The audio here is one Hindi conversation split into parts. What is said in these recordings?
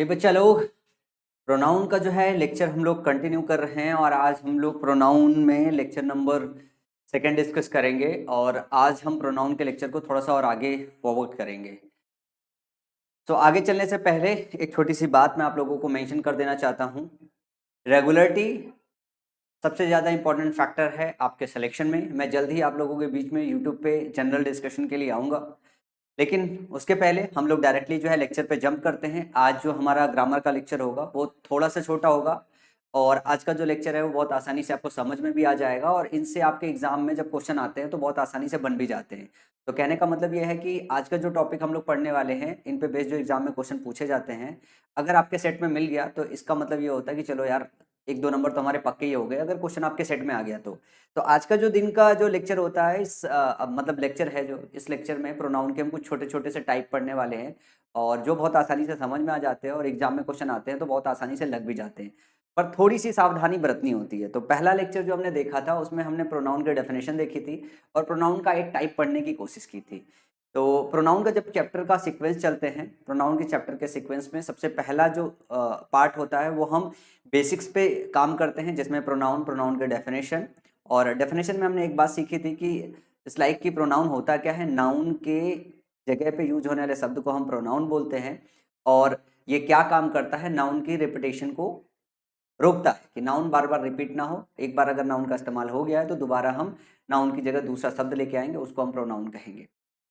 ये बच्चा लोग प्रोनाउन का जो है लेक्चर हम लोग कंटिन्यू कर रहे हैं और आज हम लोग प्रोनाउन में लेक्चर नंबर सेकंड डिस्कस करेंगे और आज हम प्रोनाउन के लेक्चर को थोड़ा सा और आगे फॉरवर्ड करेंगे। तो आगे चलने से पहले एक छोटी सी बात मैं आप लोगों को मेंशन कर देना चाहता हूँ। रेगुलरिटी सबसे ज़्यादा इंपॉर्टेंट फैक्टर है आपके सिलेक्शन में। मैं जल्द ही आप लोगों के बीच में यूट्यूब पे जनरल डिस्कशन के लिए आऊँगा, लेकिन उसके पहले हम लोग डायरेक्टली जो है लेक्चर पे जंप करते हैं। आज जो हमारा ग्रामर का लेक्चर होगा वो थोड़ा सा छोटा होगा और आज का जो लेक्चर है वो बहुत आसानी से आपको समझ में भी आ जाएगा और इनसे आपके एग्जाम में जब क्वेश्चन आते हैं तो बहुत आसानी से बन भी जाते हैं। तो कहने का मतलब ये है कि आज का जो टॉपिक हम लोग पढ़ने वाले हैं इन पे बेस्ड जो एग्जाम में क्वेश्चन पूछे जाते हैं, अगर आपके सेट में मिल गया तो इसका मतलब ये होता है कि चलो यार एक दो नंबर तो हमारे पक्के ही हो गए अगर क्वेश्चन आपके सेट में आ गया तो आज का जो दिन का जो लेक्चर होता है मतलब लेक्चर है जो इस लेक्चर में प्रोनाउन के हम कुछ छोटे छोटे से टाइप पढ़ने वाले हैं और जो बहुत आसानी से समझ में आ जाते हैं और एग्जाम में क्वेश्चन आते हैं तो बहुत आसानी से लग भी जाते हैं, पर थोड़ी सी सावधानी बरतनी होती है। तो पहला लेक्चर जो हमने देखा था उसमें हमने प्रोनाउन की डेफिनेशन देखी थी और प्रोनाउन का एक टाइप पढ़ने की कोशिश की थी। तो प्रोनाउन का जब चैप्टर का सीक्वेंस चलते हैं, प्रोनाउन के चैप्टर के सीक्वेंस में सबसे पहला जो पार्ट होता है वो हम बेसिक्स पे काम करते हैं, जिसमें प्रोनाउन, प्रोनाउन के डेफिनेशन और डेफिनेशन में हमने एक बात सीखी थी कि इस लाइक की प्रोनाउन होता क्या है। नाउन के जगह पे यूज होने वाले शब्द को हम प्रोनाउन बोलते हैं और ये क्या काम करता है, नाउन की रिपीटेशन को रोकता है कि नाउन बार बार रिपीट ना हो। एक बार अगर नाउन का इस्तेमाल हो गया है तो दोबारा हम नाउन की जगह दूसरा शब्द लेके आएंगे, उसको हम प्रोनाउन कहेंगे।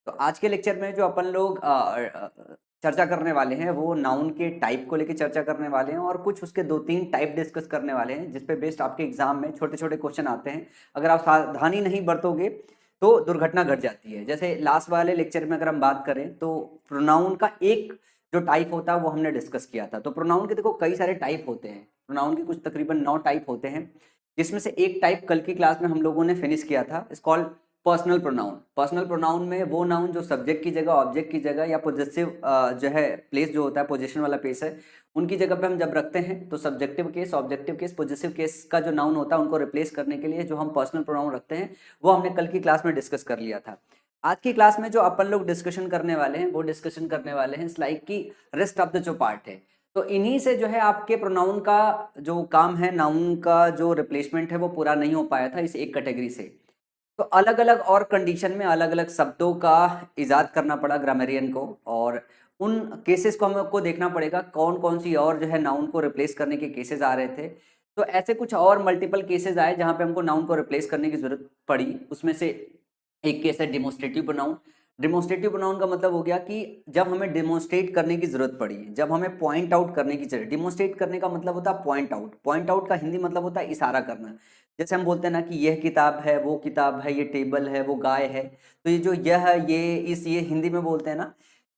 तो आज के लेक्चर में जो अपन लोग चर्चा करने वाले हैं वो नाउन के टाइप को लेके चर्चा करने वाले हैं और कुछ उसके दो तीन टाइप डिस्कस करने वाले हैं जिसपे बेस्ड आपके एग्जाम में छोटे छोटे क्वेश्चन आते हैं। अगर आप सावधानी नहीं बरतोगे तो दुर्घटना घट जाती है। जैसे लास्ट वाले लेक्चर में अगर हम बात करें तो प्रोनाउन का एक जो टाइप होता है वो हमने डिस्कस किया था। तो प्रोनाउन के देखो कई सारे टाइप होते हैं, प्रोनाउन के कुछ तकरीबन 9 टाइप होते हैं, जिसमें से एक टाइप कल की क्लास में हम लोगों ने फिनिश किया था, it's called personal pronoun. Personal pronoun में वो नाउन जो सब्जेक्ट की जगह ऑब्जेक्ट की जगह या पोजेसिव जो है प्लेस जो होता है, पोजीशन वाला प्लेस है, उनकी जगह पे हम जब रखते हैं तो subjective case, objective case, possessive case का जो नाउन होता है उनको रिप्लेस करने के लिए जो हम पर्सनल प्रोनाउन रखते हैं वो हमने कल की क्लास में डिस्कस कर लिया था। आज की क्लास में जो अपन लोग डिस्कशन करने वाले हैं वो डिस्कशन करने वाले हैं लाइक की रेस्ट ऑफ द जो पार्ट है। तो इन्हीं से जो है आपके प्रोनाउन का जो काम है, नाउन का जो रिप्लेसमेंट है वो पूरा नहीं हो पाया था इस एक कैटेगरी से। तो अलग अलग और कंडीशन में अलग अलग शब्दों का इजाद करना पड़ा ग्रामरियन को और उन केसेस को हमको देखना पड़ेगा कौन कौन सी और जो है नाउन को रिप्लेस करने के केसेस आ रहे थे। तो ऐसे कुछ और मल्टीपल केसेस आए जहां पे हमको नाउन को रिप्लेस करने की जरूरत पड़ी। उसमें से एक केस है डिमोस्ट्रेटिव प्रोनाउन। डिमोस्ट्रेटिव प्रोनाउन का मतलब हो गया कि जब हमें डिमोस्ट्रेट करने की जरूरत पड़ी, जब हमें पॉइंट आउट करने की जरूरत। डिमोस्ट्रेट करने का मतलब होता है पॉइंट आउट। पॉइंट आउट का हिंदी मतलब होता है इशारा करना। जैसे हम बोलते हैं ना कि यह किताब है, वो किताब है, ये टेबल है, वो गाय है। तो ये जो यह, ये, इस, ये हिंदी में बोलते हैं ना,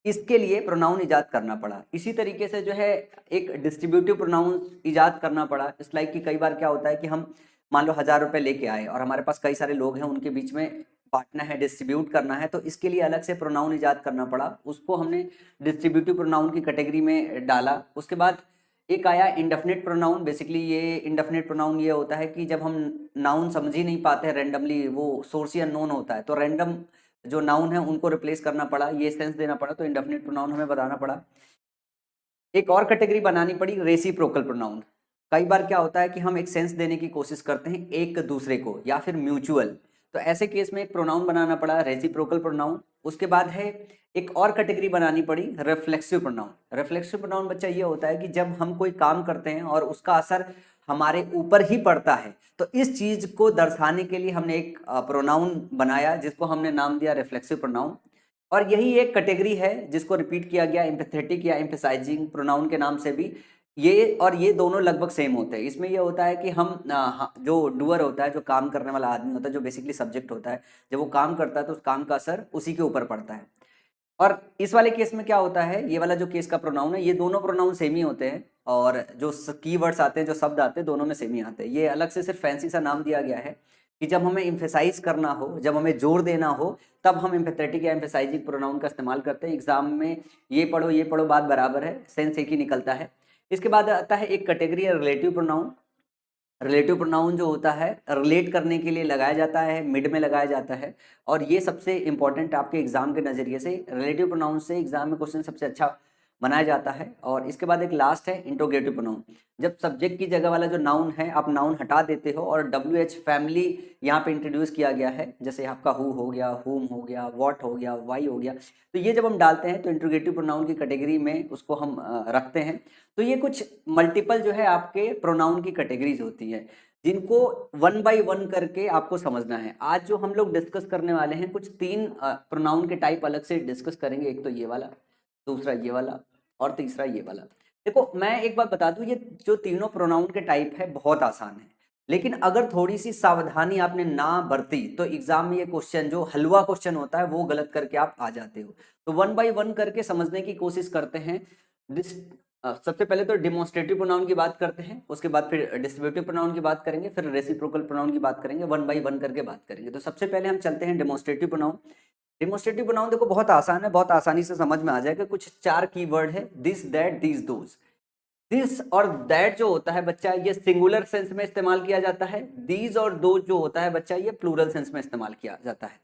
इसके लिए प्रोनाउन इजाद करना पड़ा। इसी तरीके से जो है एक डिस्ट्रीब्यूटिव प्रोनाउन इजाद करना पड़ा। इस लाइक कि कई बार क्या होता है कि हम मान लो 1000 रुपए लेके आए और हमारे पास कई सारे लोग हैं, उनके बीच में बांटना है, डिस्ट्रीब्यूट करना है, तो इसके लिए अलग से प्रोनाउन इजाद करना पड़ा। उसको हमने डिस्ट्रीब्यूटिव प्रोनाउन की कैटेगरी में डाला। उसके बाद एक आया इंडेफिनिट प्रोनाउन। बेसिकली ये इंडेफिनिट प्रोनाउन ये होता है कि जब हम नाउन समझ ही नहीं पाते हैं, रैंडमली वो सोर्स ही अननोन होता है, तो रैंडम जो नाउन है उनको रिप्लेस करना पड़ा, ये सेंस देना पड़ा, तो इंडेफिनिट प्रोनाउन हमें बताना पड़ा। एक और कैटेगरी बनानी पड़ी, रेसिप्रोकल प्रोनाउन। कई बार क्या होता है कि हम एक सेंस देने की कोशिश करते हैं एक दूसरे को या फिर म्यूचुअल, तो ऐसे केस में एक प्रोनाउन बनाना पड़ा, रेसिप्रोकल प्रोनाउन। उसके बाद है एक और कैटेगरी बनानी पड़ी, रिफ्लेक्सिव प्रोनाउन। रिफ्लेक्सिव प्रोनाउन बच्चा ये होता है कि जब हम कोई काम करते हैं और उसका असर हमारे ऊपर ही पड़ता है, तो इस चीज को दर्शाने के लिए हमने एक प्रोनाउन बनाया जिसको हमने नाम दिया रिफ्लेक्सिव प्रोनाउन। और यही एक कैटेगरी है जिसको रिपीट किया गया एम्पैथेटिक या एम्फेसाइजिंग प्रोनाउन के नाम से भी। ये और ये दोनों लगभग सेम होते हैं। इसमें ये होता है कि हम जो डूअर होता है, जो काम करने वाला आदमी होता है, जो बेसिकली सब्जेक्ट होता है, जब वो काम करता है तो उस काम का असर उसी के ऊपर पड़ता है। और इस वाले केस में क्या होता है, ये वाला जो केस का प्रोनाउन है, ये दोनों प्रोनाउन सेम ही होते हैं और जो कीवर्ड्स आते हैं, जो शब्द आते हैं, दोनों में सेम ही आते हैं। ये अलग से सिर्फ फैंसी सा नाम दिया गया है कि जब हमें इम्फेसाइज करना हो, जब हमें जोर देना हो, तब हम एम्फेथेटिक या एम्फेसाइजिंग प्रोनाउन का इस्तेमाल करते हैं। एग्जाम में ये पढ़ो बात बराबर है, सेंस एक ही निकलता है। इसके बाद आता है एक कैटेगरी है रिलेटिव प्रोनाउन। रिलेटिव प्रोनाउन जो होता है रिलेट करने के लिए लगाया जाता है, मिड में लगाया जाता है और ये सबसे इंपॉर्टेंट आपके एग्जाम के नजरिए से रिलेटिव प्रोनाउन से एग्जाम में क्वेश्चन सबसे अच्छा बनाया जाता है। और इसके बाद एक लास्ट है इंट्रोगेटिव प्रोनाउन। जब सब्जेक्ट की जगह वाला जो नाउन है आप नाउन हटा देते हो और WH फैमिली यहाँ पे इंट्रोड्यूस किया गया है, जैसे आपका हु हो गया, हुम हो गया, व्हाट हो गया, वाई हो गया, तो ये जब हम डालते हैं तो इंट्रोगेटिव प्रोनाउन की कैटेगरी में उसको हम रखते हैं। तो ये कुछ मल्टीपल जो है आपके प्रोनाउन की कैटेगरीज होती है जिनको वन बाय वन करके आपको समझना है। आज जो हम लोग डिस्कस करने वाले हैं कुछ 3 प्रोनाउन के टाइप अलग से डिस्कस करेंगे। एक तो ये वाला, दूसरा ये वाला और तीसरा ये वाला। देखो मैं एक बात बता दूं, ये जो तीनों प्रोनाउन के टाइप है बहुत आसान है, लेकिन अगर थोड़ी सी सावधानी आपने ना बरती तो एग्जाम में ये क्वेश्चन जो हलवा क्वेश्चन होता है वो गलत करके आप आ जाते हो। तो वन बाय वन करके समझने की कोशिश करते हैं। सबसे पहले तो डिमोन्स्ट्रेटिव प्रोनाउन की बात करते हैं, उसके बाद फिर डिस्ट्रीब्यूटिव प्रोनाउन की बात करेंगे, फिर रेसिप्रोकल प्रोनाउन की बात करेंगे, वन बाय वन करके बात करेंगे। तो सबसे पहले हम चलते हैं डिमोन्स्ट्रेटिव प्रोनाउन। डिमोन्स्ट्रेटिव प्रोनाउन देखो बहुत आसान है, बहुत आसानी से समझ में आ जाएगा। कुछ 4 कीवर्ड है, this, that, these, those. This और दैट जो होता है बच्चा ये सिंगुलर सेंस में इस्तेमाल किया जाता है। दीज और दोज जो होता है बच्चा ये प्लूरल सेंस में इस्तेमाल किया जाता है।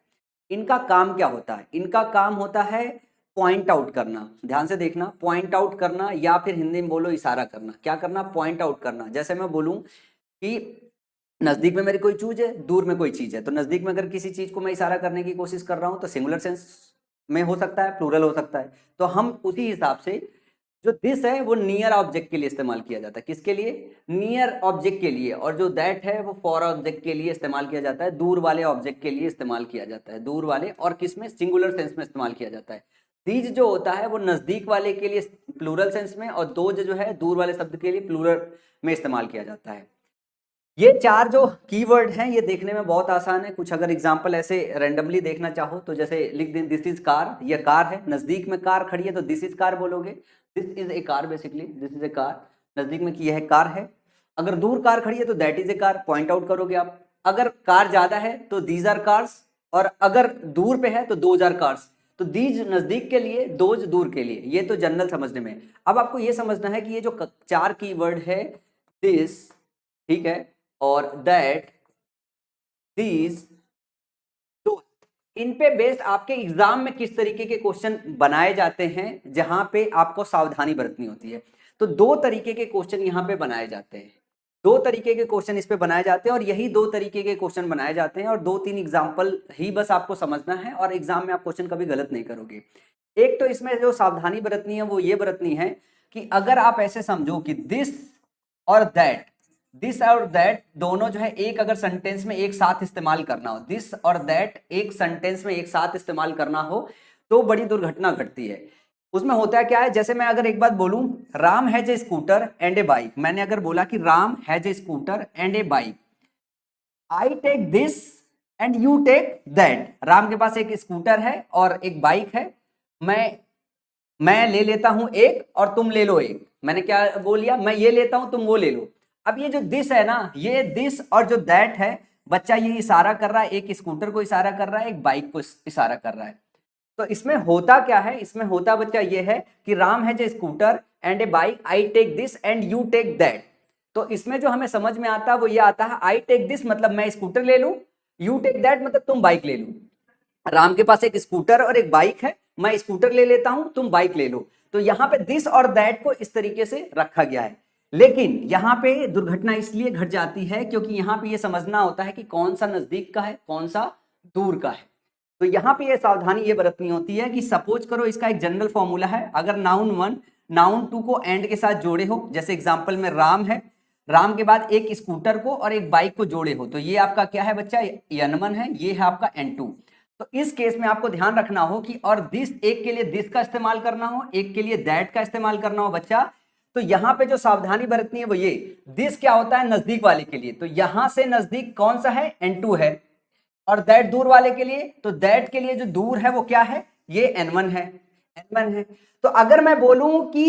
इनका काम क्या होता है? इनका काम होता है पॉइंट आउट करना। ध्यान से देखना, पॉइंट आउट करना या फिर हिंदी में बोलो इशारा करना। क्या करना? पॉइंट आउट करना। जैसे मैं बोलूं कि नजदीक में मेरी कोई चीज है, दूर में कोई चीज है, तो नजदीक में अगर किसी चीज को मैं इशारा करने की कोशिश कर रहा हूं तो सिंगुलर सेंस में हो सकता है, प्लूरल हो सकता है। तो हम उसी हिसाब से जो दिस है वो नियर ऑब्जेक्ट के लिए इस्तेमाल किया जाता है। किसके लिए? नियर ऑब्जेक्ट के लिए। और जो दैट है वो फॉर ऑब्जेक्ट के लिए इस्तेमाल किया जाता है, दूर वाले ऑब्जेक्ट के लिए इस्तेमाल किया जाता है। दूर वाले और किसमें? सिंगुलर सेंस में इस्तेमाल किया जाता है। दीज जो होता है वो नजदीक वाले के लिए प्लूरल सेंस में, और दोज जो है दूर वाले शब्द के लिए प्लूरल में इस्तेमाल किया जाता है। ये 4 जो कीवर्ड हैं ये देखने में बहुत आसान है। कुछ अगर एग्जांपल ऐसे रैंडमली देखना चाहो तो जैसे लिख दें दिस इज कार, ये कार है, नजदीक में कार खड़ी है तो दिस इज कार बोलोगे। This is a car, basically this is a car, नजदीक में की है कार है। अगर दूर कार खड़ी है तो that is a car, point out करोगे आप। अगर कार ज्यादा है तो दीज आर कार्स, और अगर दूर पे है तो दोज आर कार्स। तो दीज नजदीक के लिए, दोज दूर के लिए। ये तो जनरल समझने में। अब आपको ये समझना है कि ये जो 4 कीवर्ड है, दिस, ठीक है, और दैट, दीज, तो इन पे बेस्ड आपके एग्जाम में किस तरीके के क्वेश्चन बनाए जाते हैं जहां पे आपको सावधानी बरतनी होती है। तो 2 तरीके के क्वेश्चन यहाँ पे बनाए जाते हैं। 2 तरीके के क्वेश्चन इस पे बनाए जाते हैं, और यही 2 तरीके के क्वेश्चन बनाए जाते हैं, और 2-3 एग्जाम्पल ही बस आपको समझना है और एग्जाम में आप क्वेश्चन कभी गलत नहीं करोगे। एक तो इसमें जो सावधानी बरतनी है वो ये बरतनी है कि अगर आप ऐसे समझो कि दिस और दैट, दिस और दैट दोनों जो है एक अगर सेंटेंस में एक साथ इस्तेमाल करना हो, दिस और दैट एक सेंटेंस में एक साथ इस्तेमाल करना हो तो बड़ी दुर्घटना घटती है। उसमें होता है क्या है, जैसे मैं अगर एक बात बोलूं, Ram has a scooter and a bike. मैंने अगर बोला कि Ram has a scooter and a bike, I take this and you take that. Ram के पास एक स्कूटर है और एक बाइक है, मैं ले लेता हूं एक और तुम ले लो एक। मैंने क्या बोल लिया? मैं ये लेता हूं तुम वो ले लो। अब ये जो दिस है ना, ये दिस और जो दैट है बच्चा ये इशारा कर रहा है, एक स्कूटर को इशारा कर रहा है, एक बाइक को इशारा कर रहा है। तो इसमें होता क्या है? इसमें होता बच्चा ये है कि राम है जो scooter and a bike, I take this and you take that. तो इसमें जो हमें समझ में आता है वो ये आता है, आई टेक दिस मतलब मैं स्कूटर ले लूं, यू टेक दैट मतलब तुम बाइक ले लो। राम के पास एक स्कूटर और एक बाइक है, मैं स्कूटर ले लेता हूं, तुम बाइक ले लो। तो यहाँ पे दिस और दैट को इस तरीके से रखा गया है। लेकिन यहाँ पे दुर्घटना इसलिए घट जाती है क्योंकि यहाँ पे ये समझना होता है कि कौन सा नजदीक का है, कौन सा दूर का है। तो यहाँ पे ये सावधानी ये बरतनी होती है कि सपोज करो इसका एक जनरल फॉर्मूला है, अगर नाउन 1 नाउन 2 को एंड के साथ जोड़े हो, जैसे एग्जांपल में राम है, राम के बाद एक स्कूटर को और एक बाइक को जोड़े हो, तो ये आपका क्या है बच्चा? N1 है, ये है आपका N2। तो इस केस में आपको ध्यान रखना हो कि और दिस, एक के लिए दिस का इस्तेमाल करना हो, एक के लिए दैट का इस्तेमाल करना हो बच्चा। तो यहाँ पे जो सावधानी बरतनी है वो ये, दिस क्या होता है? नजदीक वाले के लिए, तो यहां से नजदीक कौन सा है? N2 है। और दैट दूर वाले के लिए, तो दैट के लिए जो दूर है वो क्या है? ये N1 है, N1 है। तो अगर मैं बोलूं कि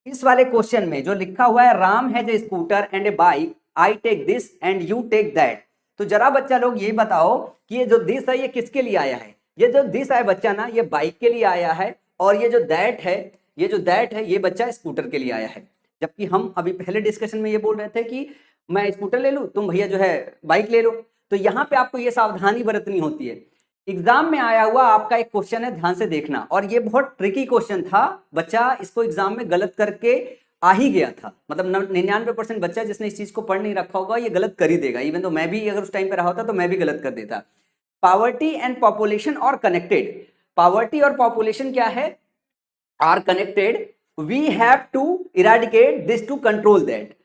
इस वाले क्वेश्चन में जो लिखा हुआ है Ram has a scooter and a bike, I take this and you take that, तो जरा बच्चा लोग ये बताओ कि ये जो दिस है ये किसके लिए आया है? ये जो दिस है बच्चा ना, ये बाइक के लिए आया है, और ये जो दैट है, ये जो दैट है ये बच्चा स्कूटर के लिए आया है। जबकि हम अभी पहले डिस्कशन में ये बोल रहे थे कि मैं स्कूटर ले लूं, तुम भैया जो है बाइक ले लो। तो यहाँ पे आपको ये सावधानी बरतनी होती है एग्जाम में आया हुआ आपका एक क्वेश्चन है, ध्यान से देखना, और ये बहुत ट्रिकी क्वेश्चन था, बच्चा इसको एग्जाम में गलत करके आ ही गया था, मतलब 99% बच्चा जिसने इस चीज को पढ़ नहीं रखा होगा ये गलत कर ही देगा, इवन तो मैं भी अगर उस टाइम पे रहा होता तो मैं भी गलत कर देता। पावर्टी एंड पॉपुलेशन और कनेक्टेड, पावर्टी और पॉपुलेशन क्या है, are connected, we have to eradicate this to control that,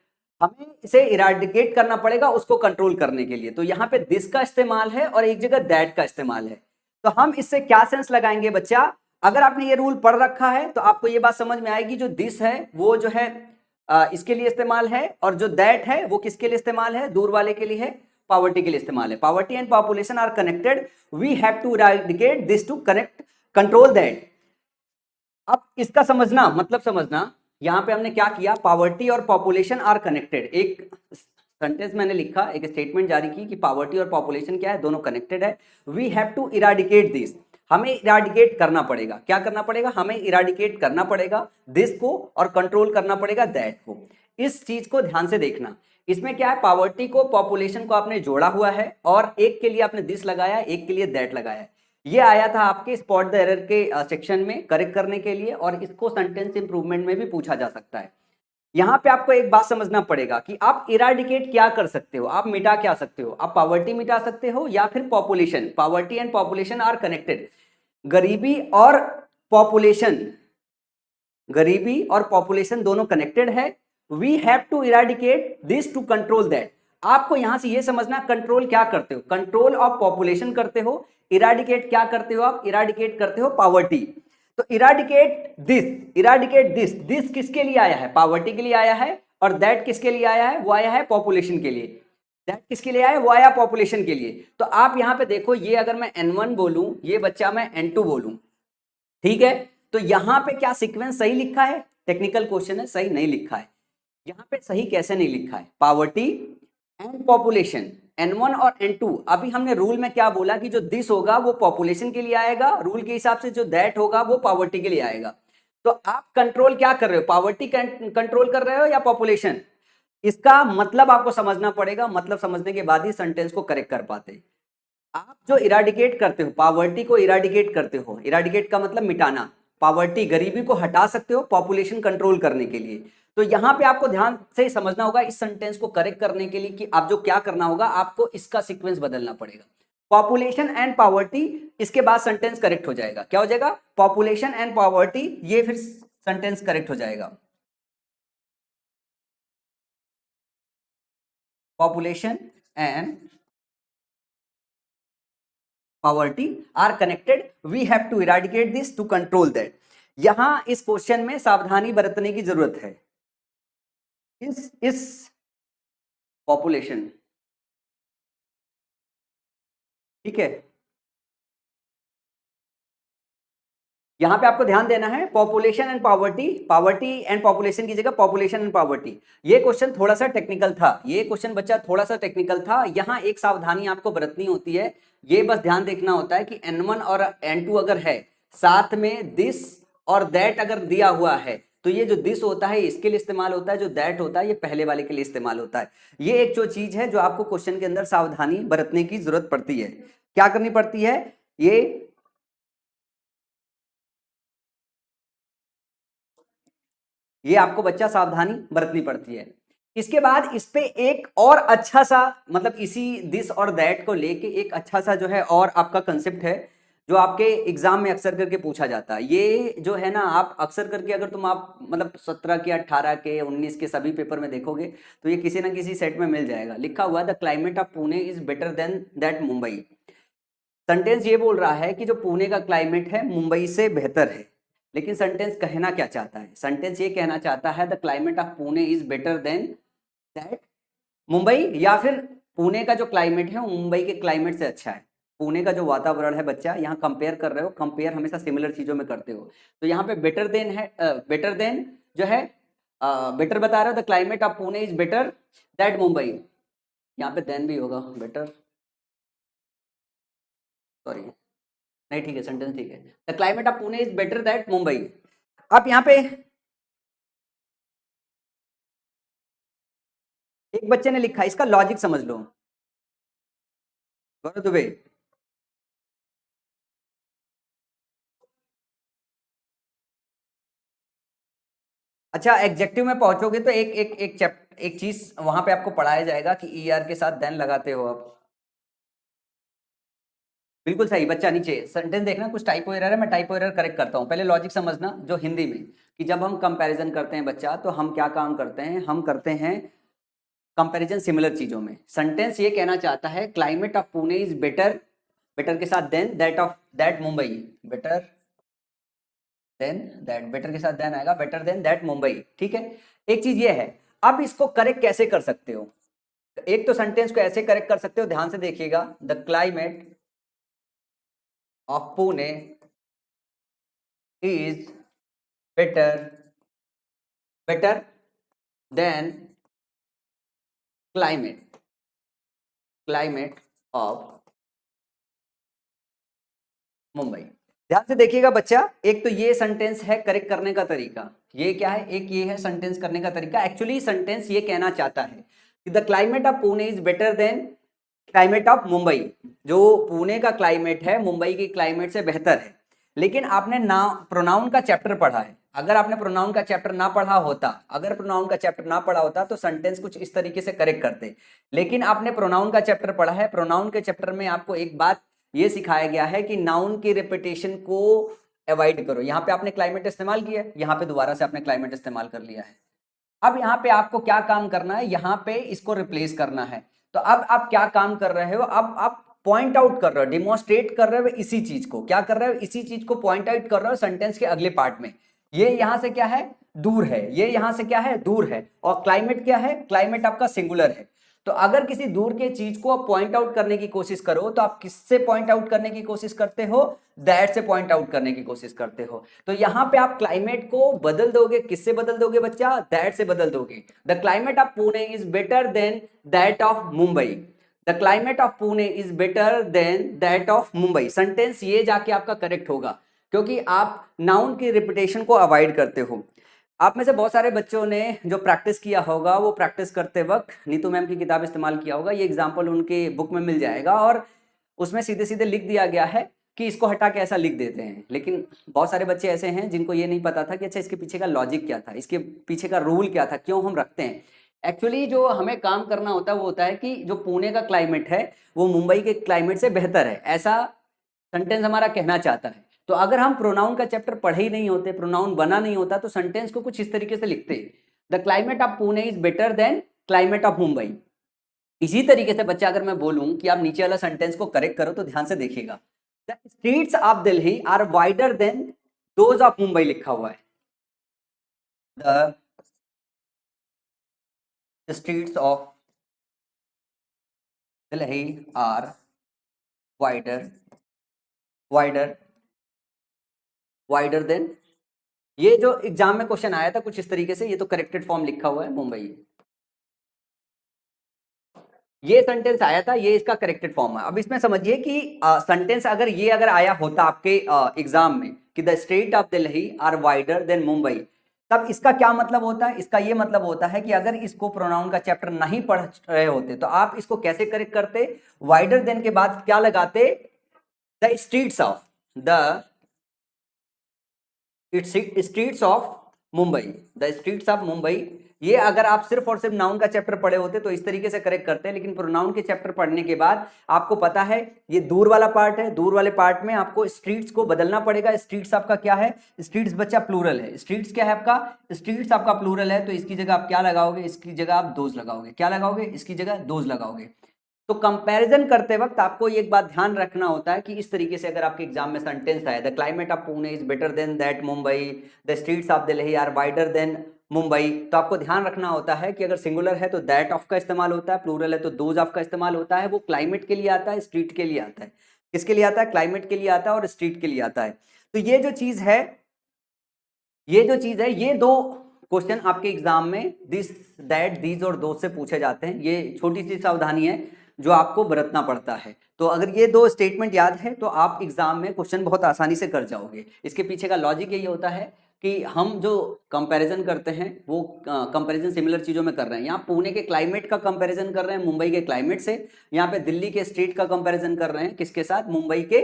हमें इसे इराडिकेट करना पड़ेगा उसको कंट्रोल करने के लिए। तो यहां पे दिस का इस्तेमाल है और एक जगह दैट का इस्तेमाल है। तो हम इससे क्या सेंस लगाएंगे बच्चा, अगर आपने ये रूल पढ़ रखा है तो आपको ये बात समझ में आएगी, जो दिस है वो जो है इसके लिए इस्तेमाल है, और जो दैट है वो किसके लिए इस्तेमाल है, दूर वाले के लिए है, पावर्टी के लिए इस्तेमाल है। Poverty and population are connected, we have to eradicate this to connect control that. अब इसका समझना, मतलब समझना, यहां पे हमने क्या किया, पावर्टी और पॉपुलेशन आर कनेक्टेड, एक सेंटेंस मैंने लिखा, एक स्टेटमेंट जारी की कि पावर्टी और पॉपुलेशन क्या है, दोनों कनेक्टेड है, we have to eradicate this, हमें इराडिकेट करना पड़ेगा, क्या करना पड़ेगा, हमें इराडिकेट करना पड़ेगा दिस को और कंट्रोल करना पड़ेगा दैट को। इस चीज को ध्यान से देखना, इसमें क्या है, पावर्टी को पॉपुलेशन को आपने जोड़ा हुआ है और एक के लिए आपने दिस लगाया, एक के लिए दैट लगाया। ये आया था आपके स्पॉट द एरर के सेक्शन में करेक्ट करने के लिए, और इसको सेंटेंस इंप्रूवमेंट में भी पूछा जा सकता है। यहां पे आपको एक बात समझना पड़ेगा कि आप इराडिकेट क्या कर सकते हो, आप मिटा क्या सकते हो, आप पावर्टी मिटा सकते हो या फिर population, poverty and population are connected, गरीबी और पॉपुलेशन, गरीबी और पॉपुलेशन दोनों कनेक्टेड है, we have to eradicate this to control that. आपको यहां से ये समझना, कंट्रोल क्या करते हो, कंट्रोल ऑफ पॉपुलेशन करते हो, इराडिकेट क्या करते हो, आप इराडिकेट करते हो पावर्टी। तो eradicate this, eradicate this, this किसके लिए आया है, पावर्टी के लिए आया है, और दैट किसके लिए आया है, वो आया है पॉपुलेशन के लिए, दैट किसके लिए आया है, वो आया पॉपुलेशन के लिए। तो आप यहां पे देखो, ये अगर मैं N1 बोलूं, ये बच्चा मैं N2 बोलूं, ठीक है, तो यहां पे क्या सीक्वेंस सही लिखा है, टेक्निकल क्वेश्चन है, सही नहीं लिखा है। यहां पे सही कैसे नहीं लिखा है, पावर्टी एंड पॉपुलेशन, N1 और N2, अभी हमने रूल में क्या बोला कि जो दिस होगा वो पॉपुलेशन के लिए आएगा, रूल के हिसाब से जो दैट होगा वो पावर्टी के लिए आएगा। तो आप कंट्रोल क्या कर रहे हो, पावर्टी कंट्रोल कर रहे हो या पॉपुलेशन, इसका मतलब आपको समझना पड़ेगा, मतलब समझने के बाद ही सेंटेंस को करेक्ट कर पाते। आप जो इराडिकेट करते हो, पावर्टी को इराडिकेट करते हो, इराडिकेट का मतलब मिटाना, पावर्टी गरीबी को हटा सकते हो पॉपुलेशन कंट्रोल करने के लिए। तो यहां पे आपको ध्यान से समझना होगा इस सेंटेंस को करेक्ट करने के लिए कि आप जो क्या करना होगा, आपको इसका सीक्वेंस बदलना पड़ेगा, पॉपुलेशन एंड पावर्टी, इसके बाद सेंटेंस करेक्ट हो जाएगा, क्या हो जाएगा, पॉपुलेशन एंड पावर्टी, ये फिर सेंटेंस करेक्ट हो जाएगा, population and poverty are connected, we have to eradicate this to control that। यहां इस क्वेश्चन में सावधानी बरतने की जरूरत है, इस पॉपुलेशन, ठीक है, यहां पे आपको ध्यान देना है, population and poverty, poverty and population की जगह पॉपुलेशन एंड पावर्टी। ये क्वेश्चन थोड़ा सा टेक्निकल था, ये क्वेश्चन बच्चा थोड़ा सा टेक्निकल था, यहां एक सावधानी आपको बरतनी होती है, ये बस ध्यान देखना होता है कि N1 और N2 अगर है, साथ में दिस और दैट अगर दिया हुआ है, तो ये जो दिस होता है इसके लिए इस्तेमाल होता है, जो दैट होता है ये पहले वाले के लिए इस्तेमाल होता है। ये एक जो चीज है जो आपको क्वेश्चन के अंदर सावधानी बरतने की जरूरत पड़ती है, क्या करनी पड़ती है, ये आपको बच्चा सावधानी बरतनी पड़ती है। इसके बाद इस पे एक और अच्छा सा, मतलब इसी दिस और दैट को लेके एक अच्छा सा जो है और आपका कंसेप्ट है, जो आपके एग्जाम में अक्सर करके पूछा जाता है। ये जो है ना, आप अक्सर करके अगर तुम आप मतलब 17 के 18 के 19 के सभी पेपर में देखोगे तो ये किसी ना किसी सेट में मिल जाएगा, लिखा हुआ है the climate of Pune is better than that Mumbai. Sentence ये बोल रहा है कि जो पुणे का क्लाइमेट है मुंबई से बेहतर है, लेकिन सेंटेंस कहना क्या चाहता है, सेंटेंस ये कहना चाहता है the climate of Pune is better than that Mumbai, या फिर पुणे का जो क्लाइमेट है वो मुंबई के क्लाइमेट से अच्छा है। पुणे का जो वातावरण है बच्चा, यहाँ कंपेयर कर रहे हो, कंपेयर हमेशा सिमिलर चीजों में करते हो, तो यहाँ पे बेटर देन है, बेटर देन जो है, बेटर बता रहे हो, the climate of Pune is better that Mumbai, यहाँ पे देन भी होगा, बेटर, सॉरी, नहीं ठीक है, सेंटेंस ठीक है, the climate of Pune is better that Mumbai. आप यहाँ पे एक बच्चे ने लिखा, इसका लॉजिक समझ लो, गौरव दुबे, अच्छा, एग्जेक्टिव में पहुंचोगे तो एक चीज वहां पे आपको पढ़ाया जाएगा कि ईआर के साथ देन लगाते हो आप। बिल्कुल सही बच्चा, नीचे सेंटेंस देखना, कुछ टाइपो एरर है, मैं टाइपो एरर करेक्ट करता हूँ। पहले लॉजिक समझना जो हिंदी में, कि जब हम कंपैरिजन करते हैं बच्चा तो हम क्या काम करते हैं, हम करते हैं कंपैरिजन सिमिलर चीजों में। सेंटेंस ये कहना चाहता है climate of Pune is better, better के साथ than that of that Mumbai, better than that, better के साथ देन आएगा, बेटर देन दैट मुंबई, ठीक है। एक चीज ये है, अब इसको करेक्ट कैसे कर सकते हो, एक तो सेंटेंस को ऐसे करेक्ट कर सकते हो, ध्यान से देखिएगा, the climate of Pune is better than climate of Mumbai. ध्यान से देखिएगा बच्चा, एक तो ये सेंटेंस है करेक्ट करने का तरीका, ये क्या है, एक ये है सेंटेंस करने का तरीका। एक्चुअली सेंटेंस ये कहना चाहता है कि the climate of Pune is better then climate of Mumbai, जो पुणे का क्लाइमेट है मुंबई के क्लाइमेट से बेहतर है। लेकिन आपने ना प्रोनाउन का चैप्टर पढ़ा है, अगर आपने प्रोनाउन का चैप्टर ना पढ़ा होता, अगर प्रोनाउन का चैप्टर ना पढ़ा होता तो सेंटेंस कुछ इस तरीके से करेक्ट करते। लेकिन आपने प्रोनाउन का चैप्टर पढ़ा है, प्रोनाउन के चैप्टर में आपको एक बात ये सिखाया गया है कि नाउन की रिपीटेशन को अवॉइड करो। यहाँ पे आपने क्लाइमेट इस्तेमाल किया है, यहाँ पे दोबारा से आपने क्लाइमेट इस्तेमाल कर लिया है। अब यहाँ पे आपको क्या काम करना है, यहाँ पे इसको रिप्लेस करना है। तो अब आप क्या काम कर रहे हो, अब आप पॉइंट आउट कर रहे हो, डिमोन्स्ट्रेट कर रहे हो इसी चीज को, क्या कर रहे हो, इसी चीज को पॉइंट आउट कर रहे हो सेंटेंस के अगले पार्ट में। ये यहां से क्या है, दूर है, ये यहां से क्या है, दूर है, और क्लाइमेट क्या है, क्लाइमेट आपका सिंगुलर है। तो अगर किसी दूर के चीज को आप पॉइंट आउट करने की कोशिश करो तो आप किससे पॉइंट आउट करने की कोशिश करते हो, दैट से पॉइंट आउट करने की कोशिश करते हो। तो यहां पे आप क्लाइमेट को बदल दोगे, किससे बदल दोगे बच्चा, दैट से बदल दोगे। The climate of Pune is better than that of Mumbai, the climate of Pune is better than that of Mumbai. Sentence ये जाके आपका करेक्ट होगा, क्योंकि आप नाउन की रिपीटेशन को अवॉइड करते हो। आप में से बहुत सारे बच्चों ने जो प्रैक्टिस किया होगा, वो प्रैक्टिस करते वक्त नीतू मैम की किताब इस्तेमाल किया होगा, ये एग्जाम्पल उनके बुक में मिल जाएगा, और उसमें सीधे सीधे लिख दिया गया है कि इसको हटा के ऐसा लिख देते हैं। लेकिन बहुत सारे बच्चे ऐसे हैं जिनको ये नहीं पता था कि अच्छा इसके पीछे का लॉजिक क्या था, इसके पीछे का रूल क्या था, क्यों हम रखते हैं। एक्चुअली जो हमें काम करना होता है वो होता है कि जो पुणे का क्लाइमेट है वो मुंबई के क्लाइमेट से बेहतर है, ऐसा सेंटेंस हमारा कहना चाहता है। तो अगर हम प्रोनाउन का चैप्टर पढ़े ही नहीं होते, प्रोनाउन बना नहीं होता, तो सेंटेंस को कुछ इस तरीके से लिखते, the climate of Pune is better then climate of Mumbai. इसी तरीके से बच्चा अगर मैं बोलूं कि आप नीचे वाला सेंटेंस को करेक्ट करो तो ध्यान से देखिएगा, the streets of Delhi are wider than those of Mumbai लिखा हुआ है, the streets of Delhi are wider wider wider than, ये जो एग्जाम में क्वेश्चन आया था कुछ इस तरीके से, ये तो करेक्टेड फॉर्म लिखा हुआ है मुंबई, ये सेंटेंस आया था, ये इसका करेक्टेड फॉर्म है। अब इसमें समझिए कि सेंटेंस अगर ये अगर आया होता आपके एग्जाम में कि the state of Delhi are wider than Mumbai, तब इसका क्या मतलब होता है, इसका ये मतलब होता है कि अगर इसको प्रोनाउन का चैप्टर नहीं पढ़ रहे होते तो आप इसको कैसे करेक्ट करते, वाइडर देन के बाद क्या लगाते, the streets of, the streets of Mumbai, the streets of Mumbai. ये अगर आप सिर्फ और सिर्फ नाउन का चैप्टर पढ़े होते तो इस तरीके से करेक्ट करते हैं, लेकिन प्रोनाउन के चैप्टर पढ़ने के बाद आपको पता है ये दूर वाला पार्ट है, दूर वाले पार्ट में आपको स्ट्रीट्स को बदलना पड़ेगा। स्ट्रीट्स आपका क्या है, स्ट्रीट्स बच्चा प्लूरल है, स्ट्रीट्स क्या है आपका, स्ट्रीट्स आपका प्लूरल है, तो इसकी जगह आप क्या लगाओगे, इसकी जगह आप दोज लगाओगे, क्या लगाओगे, इसकी जगह दोज लगाओगे। तो कंपैरिजन करते वक्त आपको एक बात ध्यान रखना होता है कि इस तरीके से अगर आपके एग्जाम में सेंटेंस आए, the climate of Pune is better than that Mumbai, the streets of Delhi are wider than Mumbai, तो आपको ध्यान रखना होता है कि अगर सिंगुलर है तो दैट ऑफ का इस्तेमाल होता है, प्लूरल है तो दोज ऑफ का इस्तेमाल होता है। वो क्लाइमेट के लिए आता है, स्ट्रीट के लिए आता है, किसके लिए आता है, क्लाइमेट के लिए आता है और स्ट्रीट के लिए आता है। तो ये जो चीज है, ये दो क्वेश्चन आपके एग्जाम में दिस दैट दीज और दो से पूछे जाते हैं। ये छोटी सी सावधानी है जो आपको बरतना पड़ता है। तो अगर ये दो स्टेटमेंट याद है तो आप एग्जाम में क्वेश्चन बहुत आसानी से कर जाओगे। इसके पीछे का लॉजिक यही होता है कि हम जो कंपैरिजन करते हैं वो कंपैरिजन सिमिलर चीज़ों में कर रहे हैं। यहाँ पुणे के क्लाइमेट का कंपैरिजन कर रहे हैं मुंबई के क्लाइमेट से, यहाँ पे दिल्ली के स्ट्रीट का कंपैरिजन कर रहे हैं किसके साथ, मुंबई के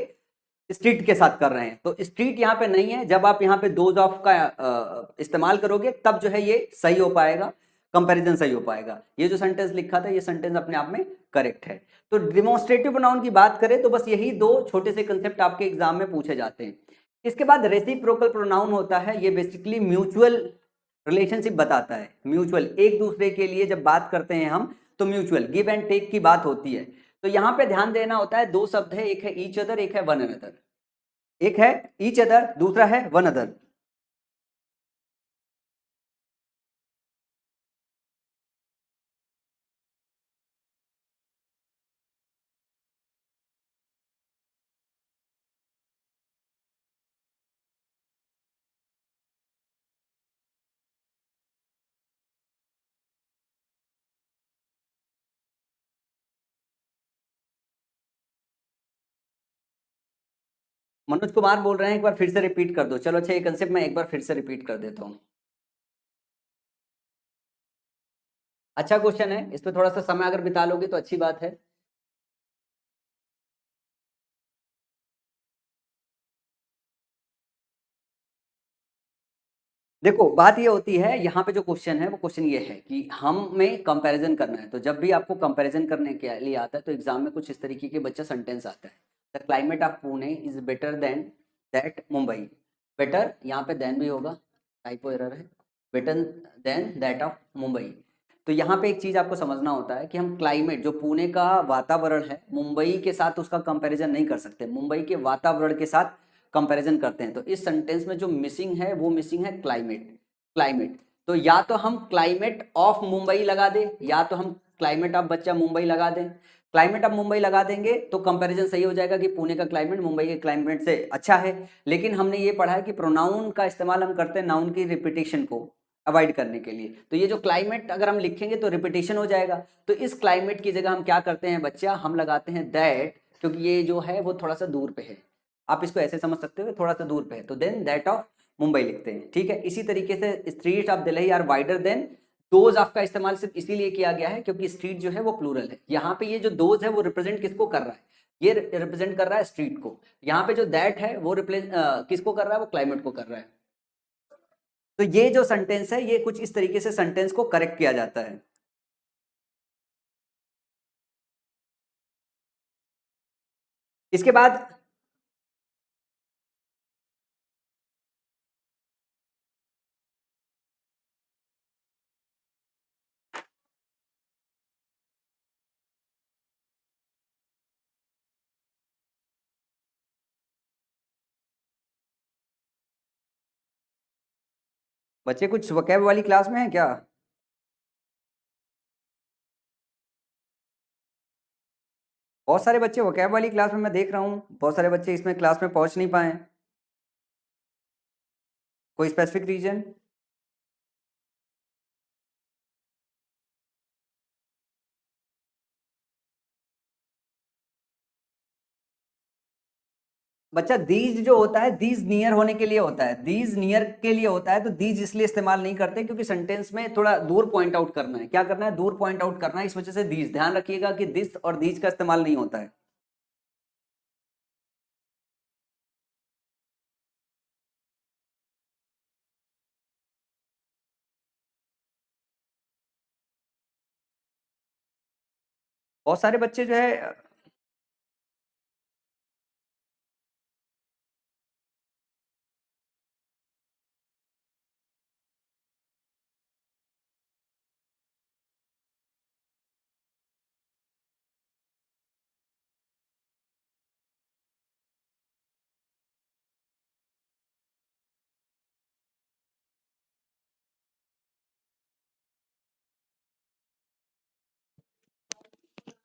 स्ट्रीट के साथ कर रहे हैं, तो स्ट्रीट यहाँ पे नहीं है। जब आप यहाँ पे दोज ऑफ का इस्तेमाल करोगे तब जो है ये सही हो पाएगा, कंपैरिजन सही हो पाएगा। ये जो सेंटेंस लिखा था ये सेंटेंस अपने आप में करेक्ट है। तो डिमॉन्स्ट्रेटिव प्रोनाउन की बात करें तो बस यही दो छोटे से कंसेप्ट आपके एग्जाम में पूछे जाते हैं। इसके बाद रेसिप्रोकल प्रोनाउन होता है, ये बेसिकली म्यूचुअल रिलेशनशिप बताता है। म्यूचुअल, एक दूसरे के लिए जब बात करते हैं हम तो म्यूचुअल गिव एंड टेक की बात होती है। तो यहाँ पे ध्यान देना होता है, दो शब्द है, एक है ईच अदर, एक है वन अनदर। एक है ईच अदर, दूसरा है वन अदर। मनोज कुमार बोल रहे हैं, एक बार फिर से रिपीट कर दो। चलो अच्छा, ये कंसेप्ट मैं एक बार फिर से रिपीट कर देता हूँ। अच्छा क्वेश्चन है, इस पे थोड़ा सा समय अगर बिता लोगे तो अच्छी बात है। देखो बात ये होती है, यहाँ पे जो क्वेश्चन है वो क्वेश्चन ये है कि हमें कंपैरिजन करना है। तो जब भी आपको कंपैरिजन करने के लिए आता है तो एग्जाम में कुछ इस तरीके के बच्चा सेंटेंस आता है, the climate of Pune is better than that Mumbai. Better, यहाँ पे देन भी होगा, टाइपो एरर है, better than that of Mumbai. तो यहाँ पे एक चीज आपको समझना होता है कि हम क्लाइमेट, जो पुणे का वातावरण है, मुंबई के साथ उसका कंपैरिजन नहीं कर सकते, मुंबई के वातावरण के साथ कंपैरिजन करते हैं। तो इस सेंटेंस में जो मिसिंग है वो मिसिंग है क्लाइमेट। क्लाइमेट, तो या तो हम क्लाइमेट ऑफ मुंबई लगा दें, या तो हम क्लाइमेट ऑफ बच्चा मुंबई लगा दें। क्लाइमेट ऑफ मुंबई लगा देंगे तो कंपैरिजन सही हो जाएगा कि पुणे का क्लाइमेट मुंबई के क्लाइमेट से अच्छा है। लेकिन हमने ये पढ़ा है कि प्रोनाउन का इस्तेमाल हम करते हैं नाउन की रिपीटेशन को अवॉइड करने के लिए। तो ये जो क्लाइमेट अगर हम लिखेंगे तो रिपीटेशन हो जाएगा। तो इस क्लाइमेट की जगह हम क्या करते हैं बच्चा, हम लगाते हैं दैट, क्योंकि ये जो है वो थोड़ा सा दूर पे है। आप इसको ऐसे समझ सकते हो, थोड़ा सा दूर पे है, तो देन दैट ऑफ मुंबई लिखते हैं। ठीक है, इसी तरीके से street of Delhi are wider than those of का इस्तेमाल सिर्फ इसीलिए किया गया है क्योंकि स्ट्रीट जो है वो प्लूरल है। यहाँ पे ये जो दोज है वो रिप्रेजेंट किसको कर रहा है, ये रिप्रेजेंट कर रहा है स्ट्रीट को। यहाँ पे जो दैट है वो किसको कर रहा है, वो क्लाइमेट को कर रहा है। तो ये जो सेंटेंस है ये कुछ इस तरीके से सेंटेंस को करेक्ट किया जाता है। इसके बाद बच्चे कुछ वोकैब वाली क्लास में है क्या? बहुत सारे बच्चे वोकैब वाली क्लास में मैं देख रहा हूँ, बहुत सारे बच्चे इसमें क्लास में पहुंच नहीं पाए। कोई स्पेसिफिक रीजन? बच्चा दीज जो होता है दीज नियर होने के लिए होता है, दीज नियर के लिए होता है। तो दीज इसलिए इस्तेमाल नहीं करते क्योंकि सेंटेंस में थोड़ा दूर पॉइंट आउट करना है। क्या करना है, दूर पॉइंट आउट करना है, इस वजह से दीज। ध्यान रखिएगा कि दिस और दीज का इस्तेमाल नहीं होता है। बहुत सारे बच्चे जो है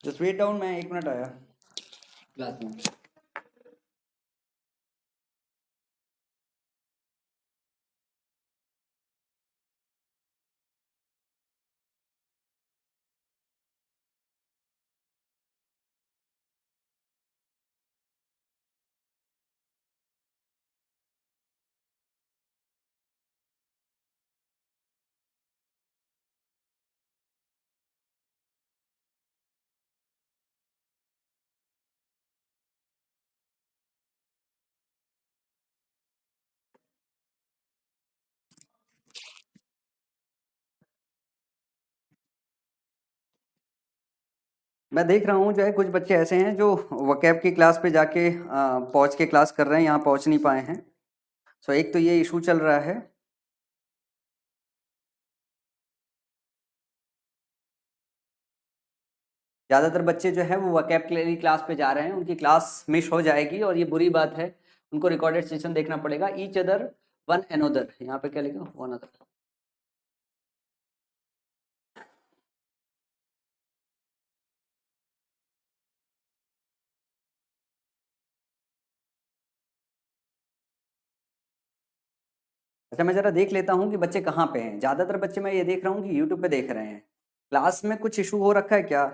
जस्ट वेट डाउन, मैं 1 मिनट आया क्लास में। मैं देख रहा हूँ जो है कुछ बच्चे ऐसे हैं जो वोकैब की क्लास पे जाके पहुँच के क्लास कर रहे हैं, यहाँ पहुँच नहीं पाए हैं। सो एक तो ये इशू चल रहा है। ज़्यादातर बच्चे जो है वो वोकैबुलरी क्लास पे जा रहे हैं, उनकी क्लास मिस हो जाएगी और ये बुरी बात है। उनको रिकॉर्डेड सेशन देखना पड़ेगा। ईच अदर वन अनदर, यहाँ पे क्या लिखा, वन अदर। अच्छा, मैं ज़रा देख लेता हूँ कि बच्चे कहाँ पे हैं। ज़्यादातर बच्चे मैं ये देख रहा हूँ कि यूट्यूब पे देख रहे हैं। क्लास में कुछ इशू हो रखा है क्या?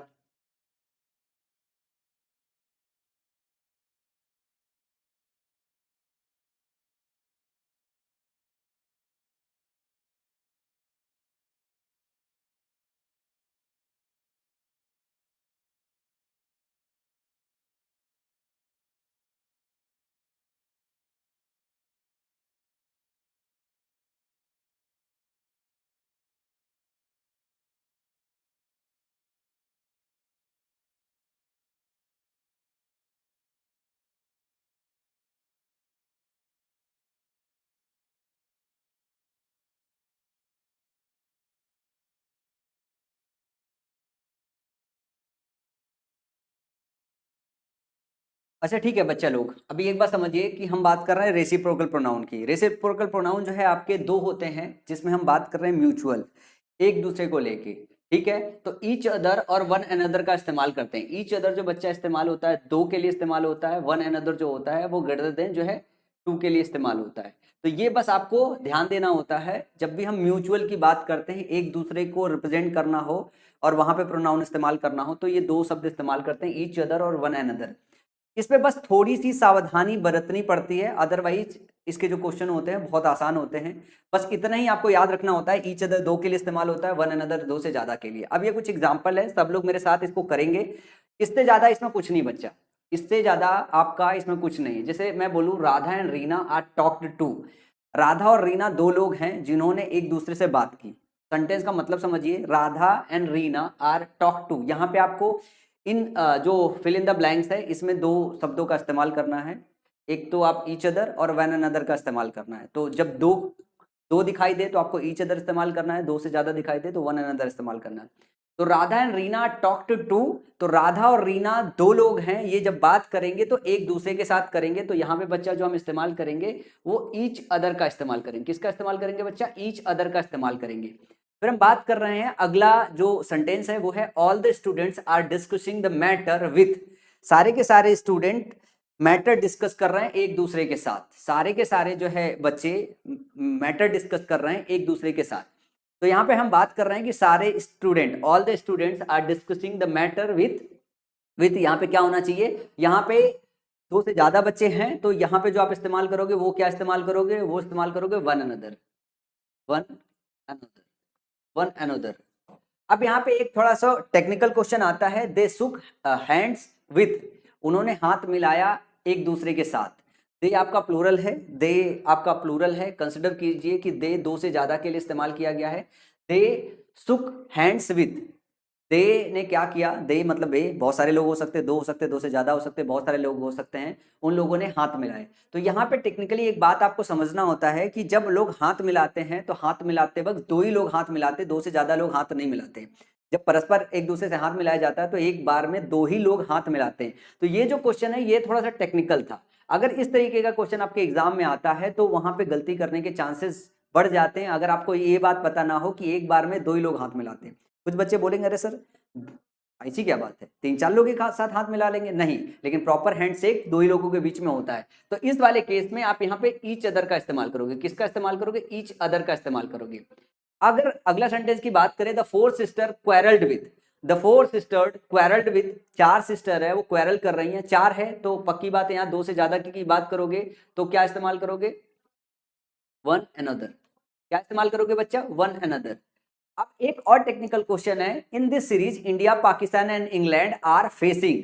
अच्छा ठीक है बच्चा लोग, अभी एक बात समझिए कि हम बात कर रहे हैं रेसिप्रोकल प्रोनाउन की। रेसिप्रोकल प्रोनाउन जो है आपके दो होते हैं, जिसमें हम बात कर रहे हैं म्यूचुअल, एक दूसरे को लेके। ठीक है, तो ईच अदर और वन अनदर का इस्तेमाल करते हैं। ईच अदर जो बच्चा इस्तेमाल होता है दो के लिए इस्तेमाल होता है, वन अनदर जो होता है वो ग्रेटर देन जो है टू के लिए इस्तेमाल होता है। तो ये बस आपको ध्यान देना होता है, जब भी हम म्यूचुअल की बात करते हैं, एक दूसरे को रिप्रेजेंट करना हो और वहां पे प्रोनाउन इस्तेमाल करना हो, तो ये दो शब्द इस्तेमाल करते हैं, ईच अदर और वन अनदर। इसमें बस थोड़ी सी सावधानी बरतनी पड़ती है, अदरवाइज इसके जो क्वेश्चन होते हैं बहुत आसान होते हैं। बस इतना ही आपको याद रखना होता है, ईच अदर दो के लिए इस्तेमाल होता है, वन अनदर दो से ज्यादा के लिए। अब ये कुछ एग्जांपल है, सब लोग मेरे साथ इसको करेंगे। इससे ज्यादा इसमें कुछ नहीं बच्चा, इससे ज्यादा आपका इसमें कुछ नहीं। जैसे मैं बोलूं Radha and Reena are talked to. Radha और रीना दो लोग हैं जिन्होंने एक दूसरे से बात की। सेंटेंस का मतलब समझिए, Radha and Reena are talk to. यहाँ पे आपको इन जो फिल इन द ब्लैंक्स है इसमें दो शब्दों का इस्तेमाल करना है। एक तो आप ईच अदर और वन अनदर का इस्तेमाल करना है। तो जब दो दो दिखाई दे तो आपको ईच अदर इस्तेमाल करना है, दो से ज्यादा दिखाई दे तो वन अनदर इस्तेमाल करना है। तो Radha and Reena talked to, तो राधा और रीना दो लोग हैं, ये जब बात करेंगे तो एक दूसरे के साथ करेंगे। तो यहाँ पे बच्चा जो हम इस्तेमाल करेंगे वो ईच अदर का इस्तेमाल करेंगे। किसका इस्तेमाल करेंगे बच्चा? ईच अदर का इस्तेमाल करेंगे। फिर हम बात कर रहे हैं, अगला जो सेंटेंस है वो है all the students are discussing the matter with. सारे के सारे स्टूडेंट मैटर डिस्कस कर रहे हैं एक दूसरे के साथ। सारे के सारे जो है बच्चे मैटर डिस्कस कर रहे हैं एक दूसरे के साथ। तो यहाँ पे हम बात कर रहे हैं कि सारे student, all the students are discussing the matter with यहाँ पे क्या होना चाहिए? यहाँ पे दो से ज्यादा बच्चे हैं, तो यहाँ पे जो आप इस्तेमाल करोगे वो क्या इस्तेमाल करोगे? वो इस्तेमाल करोगे one another, one another, one another. अब यहाँ पे एक थोड़ा सा टेक्निकल क्वेश्चन आता है, दे शुक हैंड्स विथ। उन्होंने हाथ मिलाया एक दूसरे के साथ। दे आपका प्लूरल है, दे आपका प्लूरल है। कंसिडर कीजिए कि दे दो से ज्यादा के लिए इस्तेमाल किया गया है। दे शुक हैंड्स विथ, दे ने क्या किया? दे मतलब बे, बहुत सारे लोग हो सकते हैं, दो हो सकते हैं, दो से ज्यादा हो सकते हैं, बहुत सारे लोग हो सकते हैं। उन लोगों ने हाथ मिलाए। तो यहाँ पे टेक्निकली एक बात आपको समझना होता है कि जब लोग हाथ मिलाते हैं तो हाथ मिलाते वक्त दो ही लोग हाथ मिलाते, दो से ज्यादा लोग हाथ नहीं मिलाते। जब परस्पर एक दूसरे से हाथ मिलाया जाता है तो एक बार में दो ही लोग हाथ मिलाते हैं। तो ये जो क्वेश्चन है ये थोड़ा सा टेक्निकल था। अगर इस तरीके का क्वेश्चन आपके एग्जाम में आता है तो वहां पे गलती करने के चांसेस बढ़ जाते हैं, अगर आपको ये बात पता ना हो कि एक बार में दो ही लोग हाथ मिलाते हैं। कुछ बच्चे बोलेंगे अरे सर ऐसी क्या बात है, तीन चार लोग के साथ हाथ मिला लेंगे? नहीं, लेकिन प्रॉपर हैंडशेक दो ही लोगों के बीच में होता है। तो इस वाले केस में आप यहाँ पे ईच अदर का इस्तेमाल करोगे। किसका इस्तेमाल करोगे? ईच अदर का इस्तेमाल करोगे। अगर अगला सेंटेंस की बात करें, the four sister quarrelled with. The four sister quarrelled with, चार सिस्टर है वो क्वेरल कर रही हैं। चार है तो पक्की बात है यहाँ दो से ज्यादा की बात करोगे तो क्या इस्तेमाल करोगे? One another. क्या इस्तेमाल करोगे बच्चा? One another. अब एक और टेक्निकल क्वेश्चन है, in this series India, Pakistan and England are facing.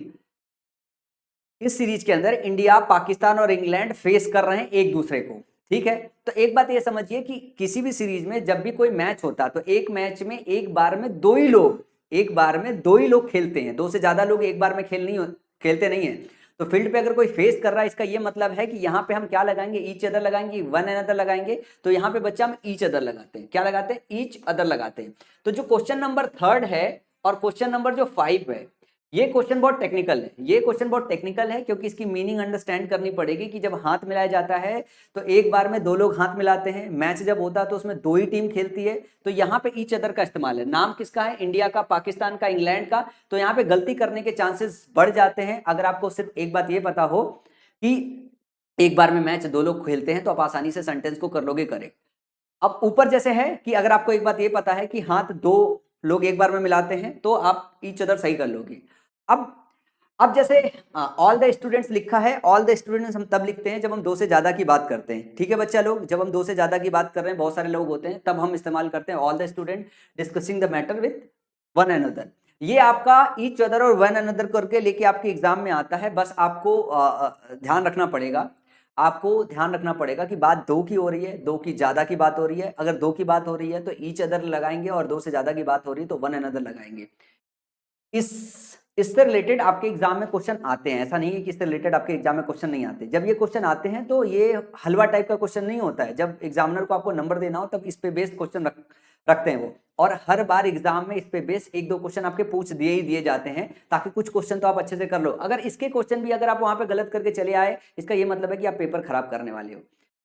इस सीरीज के अंदर इंडिया, पाकिस्तान और इंग्लैंड फेस कर रहे हैं एक दूसरे को। ठीक है, तो एक बात ये समझिए कि किसी भी सीरीज में जब भी कोई मैच होता है तो एक मैच में एक बार में दो ही लोग एक बार में 2 ही लोग खेलते हैं, 2 से ज्यादा लोग एक बार में खेलते नहीं है। तो फील्ड पे अगर कोई फेस कर रहा है, इसका ये मतलब है कि यहाँ पे हम क्या लगाएंगे, ईच अदर लगाएंगे, वन अनदर लगाएंगे। तो यहाँ पे बच्चा हम ईच अदर लगाते हैं। क्या लगाते हैं? ईच अदर लगाते हैं। तो जो क्वेश्चन नंबर 3 है और क्वेश्चन नंबर जो 5 है, ये क्वेश्चन बहुत टेक्निकल है। ये क्वेश्चन बहुत टेक्निकल है क्योंकि इसकी मीनिंग अंडरस्टैंड करनी पड़ेगी कि जब हाथ मिलाया जाता है तो एक बार में 2 लोग हाथ मिलाते हैं। मैच जब होता है तो उसमें 2 ही टीम खेलती है। तो यहाँ पे ईच अदर का इस्तेमाल है। नाम किसका है? इंडिया का, पाकिस्तान का, इंग्लैंड का। तो यहाँ पे गलती करने के चांसेस बढ़ जाते हैं। अगर आपको सिर्फ एक बात ये पता हो कि एक बार में मैच 2 लोग खेलते हैं तो आप आसानी से सेंटेंस को कर लोगे करेक्ट। अब ऊपर जैसे है कि अगर आपको एक बात ये पता है कि हाथ 2 लोग एक बार में मिलाते हैं तो आप ईच अदर सही कर लोगे। अब जैसे ऑल द स्टूडेंट्स लिखा है, ऑल द स्टूडेंट्स हम तब लिखते हैं जब हम 2 से ज्यादा की बात करते हैं। ठीक है बच्चा लोग, जब हम 2 से ज्यादा की बात कर रहे हैं, बहुत सारे लोग होते हैं, तब हम इस्तेमाल करते हैं all the student discussing the matter with one another. ये आपका ईच अदर और वन अनदर करके लेके आपके एग्जाम में आता है। बस आपको ध्यान रखना पड़ेगा, आपको ध्यान रखना पड़ेगा कि बात 2 की हो रही है, 2 की ज्यादा की बात हो रही है। अगर 2 की बात हो रही है तो ईच अदर लगाएंगे और 2 से ज्यादा की बात हो रही है तो वन अनदर लगाएंगे। इससे रिलेटेड आपके एग्जाम में क्वेश्चन आते हैं। ऐसा नहीं है कि इससे रिलेटेड आपके एग्जाम में क्वेश्चन नहीं आते। जब ये क्वेश्चन आते हैं तो ये हलवा टाइप का क्वेश्चन नहीं होता है। जब एग्जामिनर को आपको नंबर देना हो तब इस पे बेस्ड क्वेश्चन रखते हैं वो। और हर बार एग्जाम में इस पे बेस्ड 1-2 क्वेश्चन आपके पूछ दिए जाते हैं ताकि कुछ क्वेश्चन तो आप अच्छे से कर लो। अगर इसके क्वेश्चन भी अगर आप वहां पे गलत करके चले आए, इसका ये मतलब है कि आप पेपर खराब करने वाले हो।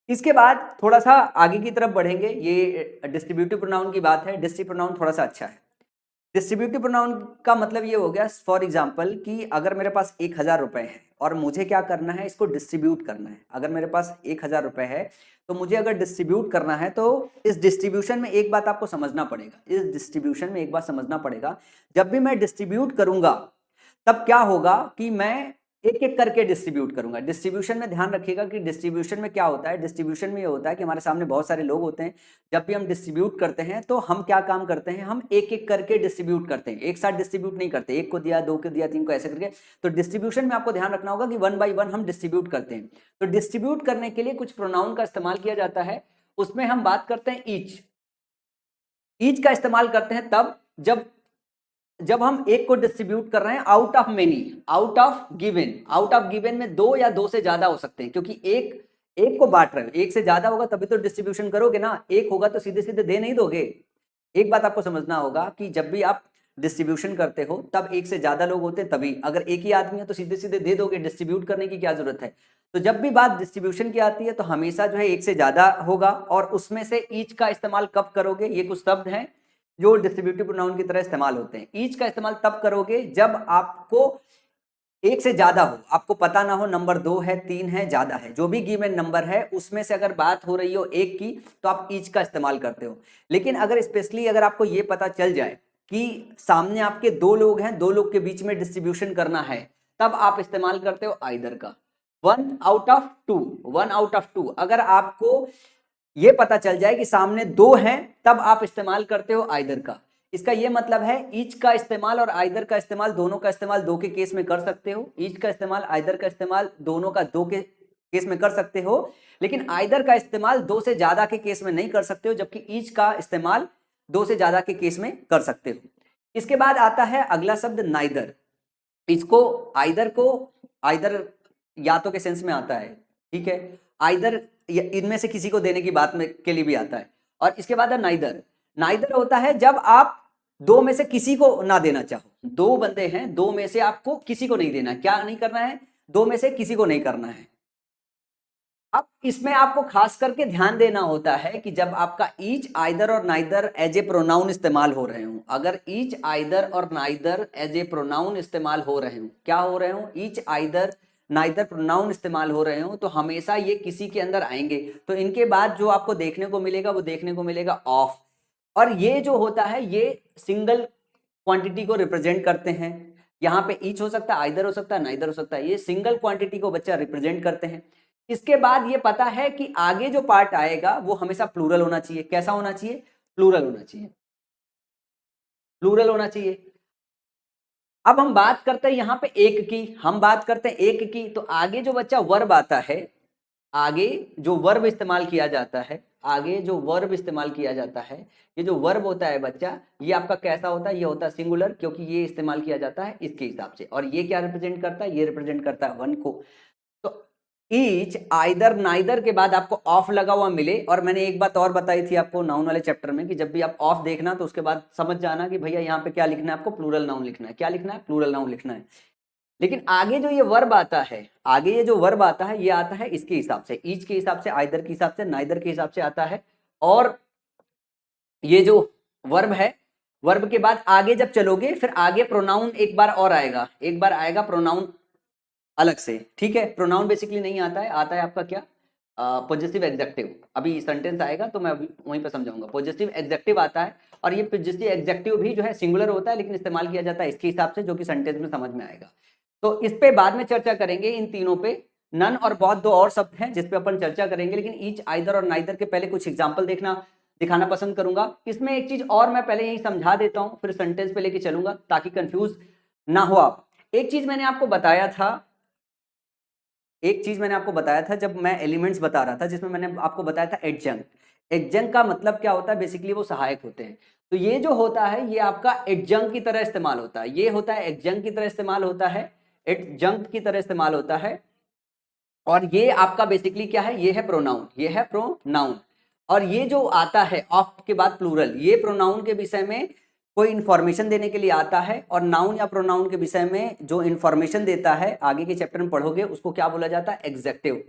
इसके बाद थोड़ा सा आगे की तरफ बढ़ेंगे। ये डिस्ट्रीब्यूटिव प्रोनाउन की बात है। डिस्ट्रीब्यूटिव प्रोनाउन थोड़ा सा अच्छा है। डिस्ट्रीब्यूटिव प्रोनाउन का मतलब ये हो गया, फॉर एग्जाम्पल कि अगर मेरे पास 1000 रुपए है और मुझे क्या करना है, इसको डिस्ट्रीब्यूट करना है। अगर मेरे पास 1000 रुपए है तो मुझे अगर डिस्ट्रीब्यूट करना है तो इस डिस्ट्रीब्यूशन में एक बात आपको समझना पड़ेगा। इस डिस्ट्रीब्यूशन में एक बात समझना पड़ेगा, जब भी मैं डिस्ट्रीब्यूट करूंगा तब क्या होगा कि मैं एक एक करके डिस्ट्रीब्यूट करूंगा। डिस्ट्रीब्यूशन में ध्यान रखिएगा कि डिस्ट्रीब्यूशन में क्या होता है। डिस्ट्रीब्यूशन में ये होता है कि हमारे सामने बहुत सारे लोग होते हैं। जब भी हम डिस्ट्रीब्यूट करते हैं तो हम क्या काम करते हैं, हम एक एक करके डिस्ट्रीब्यूट करते हैं, एक साथ डिस्ट्रीब्यूट नहीं करते। 1 को दिया, 2 को दिया, 3 को, ऐसे करके। तो डिस्ट्रीब्यूशन में आपको ध्यान रखना होगा कि 1 बाई 1 हम डिस्ट्रीब्यूट करते हैं। तो डिस्ट्रीब्यूट करने के लिए कुछ प्रोनाउन का इस्तेमाल किया जाता है। उसमें हम बात करते हैं ईच। ईच का इस्तेमाल करते हैं तब जब हम एक को डिस्ट्रीब्यूट कर रहे हैं out of many, out of given. Out of given में 2 या 2 से ज्यादा हो सकते हैं, क्योंकि एक को बांट रहे हो, एक से ज्यादा होगा तभी तो डिस्ट्रीब्यूशन करोगे ना। एक होगा तो सीधे सीधे दे नहीं दोगे। एक बात आपको समझना होगा कि जब भी आप डिस्ट्रीब्यूशन करते हो तब एक से ज्यादा लोग होते हैं तभी। अगर एक ही आदमी है तो सीधे सीधे दे दोगे, डिस्ट्रीब्यूट करने की क्या जरूरत है। तो जब भी बात डिस्ट्रीब्यूशन की आती है तो हमेशा जो है एक से ज्यादा होगा। और उसमें से ईच का इस्तेमाल कब करोगे, ये कुछ शब्द हैं जो डिस्ट्रीब्यूटिव प्रोनाउन की तरह इस्तेमाल होते हैं। ईच का इस्तेमाल तब करोगे जब आपको एक से ज्यादा हो, आपको पता ना हो नंबर 2 है, 3 है, ज्यादा है, जो भी गिवन नंबर है उसमें से अगर बात हो रही हो एक की तो आप ईच का इस्तेमाल करते हो। लेकिन अगर स्पेशली अगर आपको ये पता चल जाए कि सामने आपके 2 लोग हैं, 2 लोग के बीच में डिस्ट्रीब्यूशन करना है, तब आप इस्तेमाल करते हो आइदर का। 1 आउट ऑफ 2, 1 आउट ऑफ 2। अगर आपको ये पता चल जाए कि सामने 2 हैं तब आप इस्तेमाल करते हो आइदर का। इसका ये मतलब है ईच का इस्तेमाल और आइदर का इस्तेमाल, दोनों का इस्तेमाल 2 के केस में कर सकते हो। ईच का इस्तेमाल, आइदर का इस्तेमाल, दोनों का 2 के केस में कर सकते हो। लेकिन आइदर का इस्तेमाल 2 से ज्यादा के केस में नहीं कर सकते हो, जबकि ईच का इस्तेमाल 2 से ज्यादा के केस में कर सकते हो। इसके बाद आता है अगला शब्द नाइदर। इसको आइदर या तो के सेंस में आता है, ठीक है। आइदर इनमें से किसी को देने की बात में के लिए भी आता है। और इसके बाद है नाइदर। नाइदर होता है जब आप 2 में से किसी को ना देना चाहो। 2 बंदे हैं, 2 में से आपको किसी को नहीं देना। क्या नहीं करना है? 2 में से किसी को नहीं करना है। अब इसमें आपको खास करके ध्यान देना होता है कि जब आपका ईच, आइदर और नाइदर एज ए प्रोनाउन इस्तेमाल हो रहे हो, अगर ईच, आइदर और नाइदर एज ए प्रोनाउन इस्तेमाल हो रहे हो, क्या हो रहे हो, ईच, आइदर, नाइदर प्रोनाउन इस्तेमाल हो रहे हो, तो हमेशा ये किसी के अंदर आएंगे। तो इनके बाद जो आपको देखने को मिलेगा वो देखने को मिलेगा ऑफ। और ये जो होता है ये सिंगल क्वांटिटी को रिप्रेजेंट करते हैं। यहाँ पे ईच हो सकता है, आइदर हो सकता है, नाइदर हो सकता है। ये सिंगल क्वांटिटी को बच्चा रिप्रेजेंट करते हैं। इसके बाद ये पता है कि आगे जो पार्ट आएगा वो हमेशा प्लूरल होना चाहिए। कैसा होना चाहिए? प्लूरल होना चाहिए, प्लूरल होना चाहिए। अब हम बात करते हैं यहाँ पे एक की, हम बात करते हैं एक की, तो आगे जो बच्चा वर्ब आता है, आगे जो वर्ब इस्तेमाल किया जाता है, आगे जो वर्ब इस्तेमाल किया जाता है, ये जो वर्ब होता है बच्चा, ये आपका कैसा होता है, ये होता है सिंगुलर, क्योंकि ये इस्तेमाल किया जाता है इसके हिसाब से। और ये क्या रिप्रेजेंट करता है, ये रिप्रेजेंट करता है वन को। तो ईच, आइदर, नाइदर के बाद आपको ऑफ लगा हुआ मिले। और मैंने एक बात और बताई थी आपको नाउन वाले चैप्टर में कि जब भी आप ऑफ देखना तो उसके बाद समझ जाना कि भैया यहाँ पे क्या लिखना है, आपको प्लूरल नाउन लिखना है। क्या लिखना है, प्लूरल नाउन लिखना है। लेकिन आगे जो ये वर्ब आता है, आगे ये जो वर्ब आता है, ये आता है इसके हिसाब से, ईच के हिसाब से, आइदर के हिसाब से, नाइदर के हिसाब से आता है। और ये जो वर्ब है, वर्ब के बाद आगे जब चलोगे फिर आगे प्रोनाउन एक बार और आएगा, एक बार आएगा प्रोनाउन अलग से, ठीक है। प्रोनाउन बेसिकली नहीं आता है, आता है आपका क्या, पॉजिटिव एग्जेक्टिव। अभी सेंटेंस आएगा तो मैं अभी वहीं पर समझाऊंगा। पॉजिटिव एग्जेक्टिव आता है, और ये पॉजिटिव एग्जेक्टिव भी जो है सिंगुलर होता है, लेकिन इस्तेमाल किया जाता है इसके हिसाब से, जो कि सेंटेंस में समझ में आएगा। तो इस पे बाद में चर्चा करेंगे, इन तीनों पे। नन और बहुत दो और शब्द हैं जिस पे अपन चर्चा करेंगे, लेकिन ईच, आइदर और नाइदर के पहले कुछ एग्जाम्पल दिखाना पसंद करूंगा। इसमें एक चीज और मैं पहले यही समझा देता हूं, फिर सेंटेंस पे लेके चलूंगा ताकि कंफ्यूज ना हो आप। एक चीज मैंने आपको बताया था, एक चीज मैंने आपको बताया था जब मैं एलिमेंट्स बता रहा था, जिसमें मैंने आपको बताया था एडजंक्ट। एडजंक्ट का मतलब क्या होता है, बेसिकली वो सहायक होते हैं। तो ये जो होता है ये आपका एडजंक्ट की तरह इस्तेमाल होता है, ये होता है एडजंक्ट की तरह इस्तेमाल होता है, एडजंक्ट की तरह इस्तेमाल होता है। और ये आपका बेसिकली क्या है, ये है प्रोनाउन, ये है प्रोनाउन। और ये जो आता है ऑफ के बाद प्लूरल, ये प्रोनाउन के विषय में कोई इंफॉर्मेशन देने के लिए आता है। और नाउन या प्रोनाउन के विषय में जो इंफॉर्मेशन देता है, आगे के चैप्टर में पढ़ोगे, उसको क्या बोला जाता है, एग्जेक्टिव।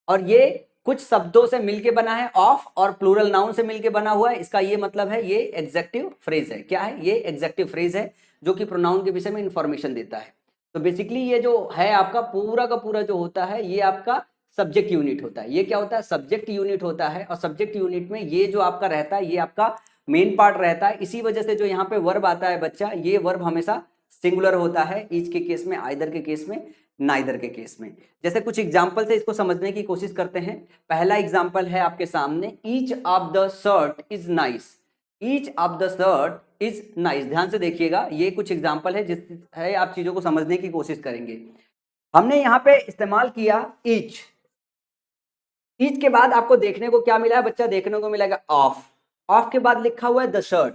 और ये कुछ शब्दों से मिलके बना है, ऑफ और प्लूरल नाउन से मिलके बना हुआ है। इसका ये मतलब है ये एग्जेक्टिव फ्रेज है। क्या है, ये एग्जेक्टिव फ्रेज है जो कि प्रोनाउन के विषय में इंफॉर्मेशन देता है। तो बेसिकली ये जो है आपका पूरा का पूरा जो होता है, ये आपका सब्जेक्ट यूनिट होता है। ये क्या होता है, सब्जेक्ट यूनिट होता है। और सब्जेक्ट यूनिट में ये जो आपका रहता है, ये आपका मेन पार्ट रहता है। इसी वजह से जो यहाँ पे वर्ब आता है बच्चा, ये वर्ब हमेशा सिंगुलर होता है, ईच के केस में, आइदर के केस में, नाइदर के केस में। जैसे कुछ एग्जाम्पल से इसको समझने की कोशिश करते हैं। पहला एग्जाम्पल है आपके सामने, each of the shirt is nice. Each of the shirt is nice, ध्यान से देखिएगा, ये कुछ एग्जाम्पल है जिस है आप चीजों को समझने की कोशिश करेंगे। हमने यहाँ पे इस्तेमाल किया ईच। ईच के बाद आपको देखने को क्या मिला है बच्चा, देखने को मिलेगा ऑफ। ऑफ के बाद लिखा हुआ है द शर्ट,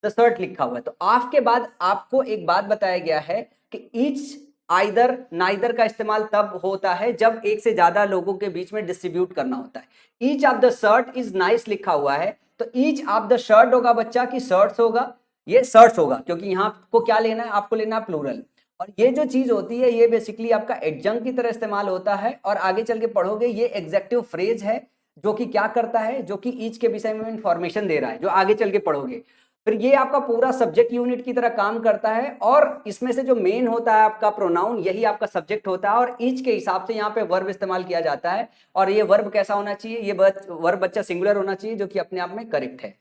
द शर्ट लिखा हुआ है। तो ऑफ के बाद आपको एक बात बताया गया है कि ईच, आइदर, नाइदर का इस्तेमाल तब होता है जब एक से ज्यादा लोगों के बीच में डिस्ट्रीब्यूट करना होता है। Each of the shirt is nice लिखा हुआ है, तो ईच ऑफ द शर्ट होगा बच्चा कि शर्ट्स होगा, ये शर्ट्स होगा, क्योंकि यहाँ आपको क्या लेना है, आपको लेना है प्लूरल। और ये जो चीज होती है ये बेसिकली आपका एडजंक्ट की तरह इस्तेमाल होता है। और आगे चल के पढ़ोगे ये एग्जेक्टिव फ्रेज है जो कि क्या करता है, जो कि ईच के विषय में इंफॉर्मेशन दे रहा है, जो आगे चल के पढ़ोगे। फिर ये आपका पूरा सब्जेक्ट यूनिट की तरह काम करता है। और इसमें से जो मेन होता है आपका प्रोनाउन, यही आपका सब्जेक्ट होता है। और ईच के हिसाब से यहाँ पे वर्ब इस्तेमाल किया जाता है। और ये वर्ब कैसा होना चाहिए, ये वर्ब बच्चा सिंगुलर होना चाहिए, जो कि अपने आप में करेक्ट है।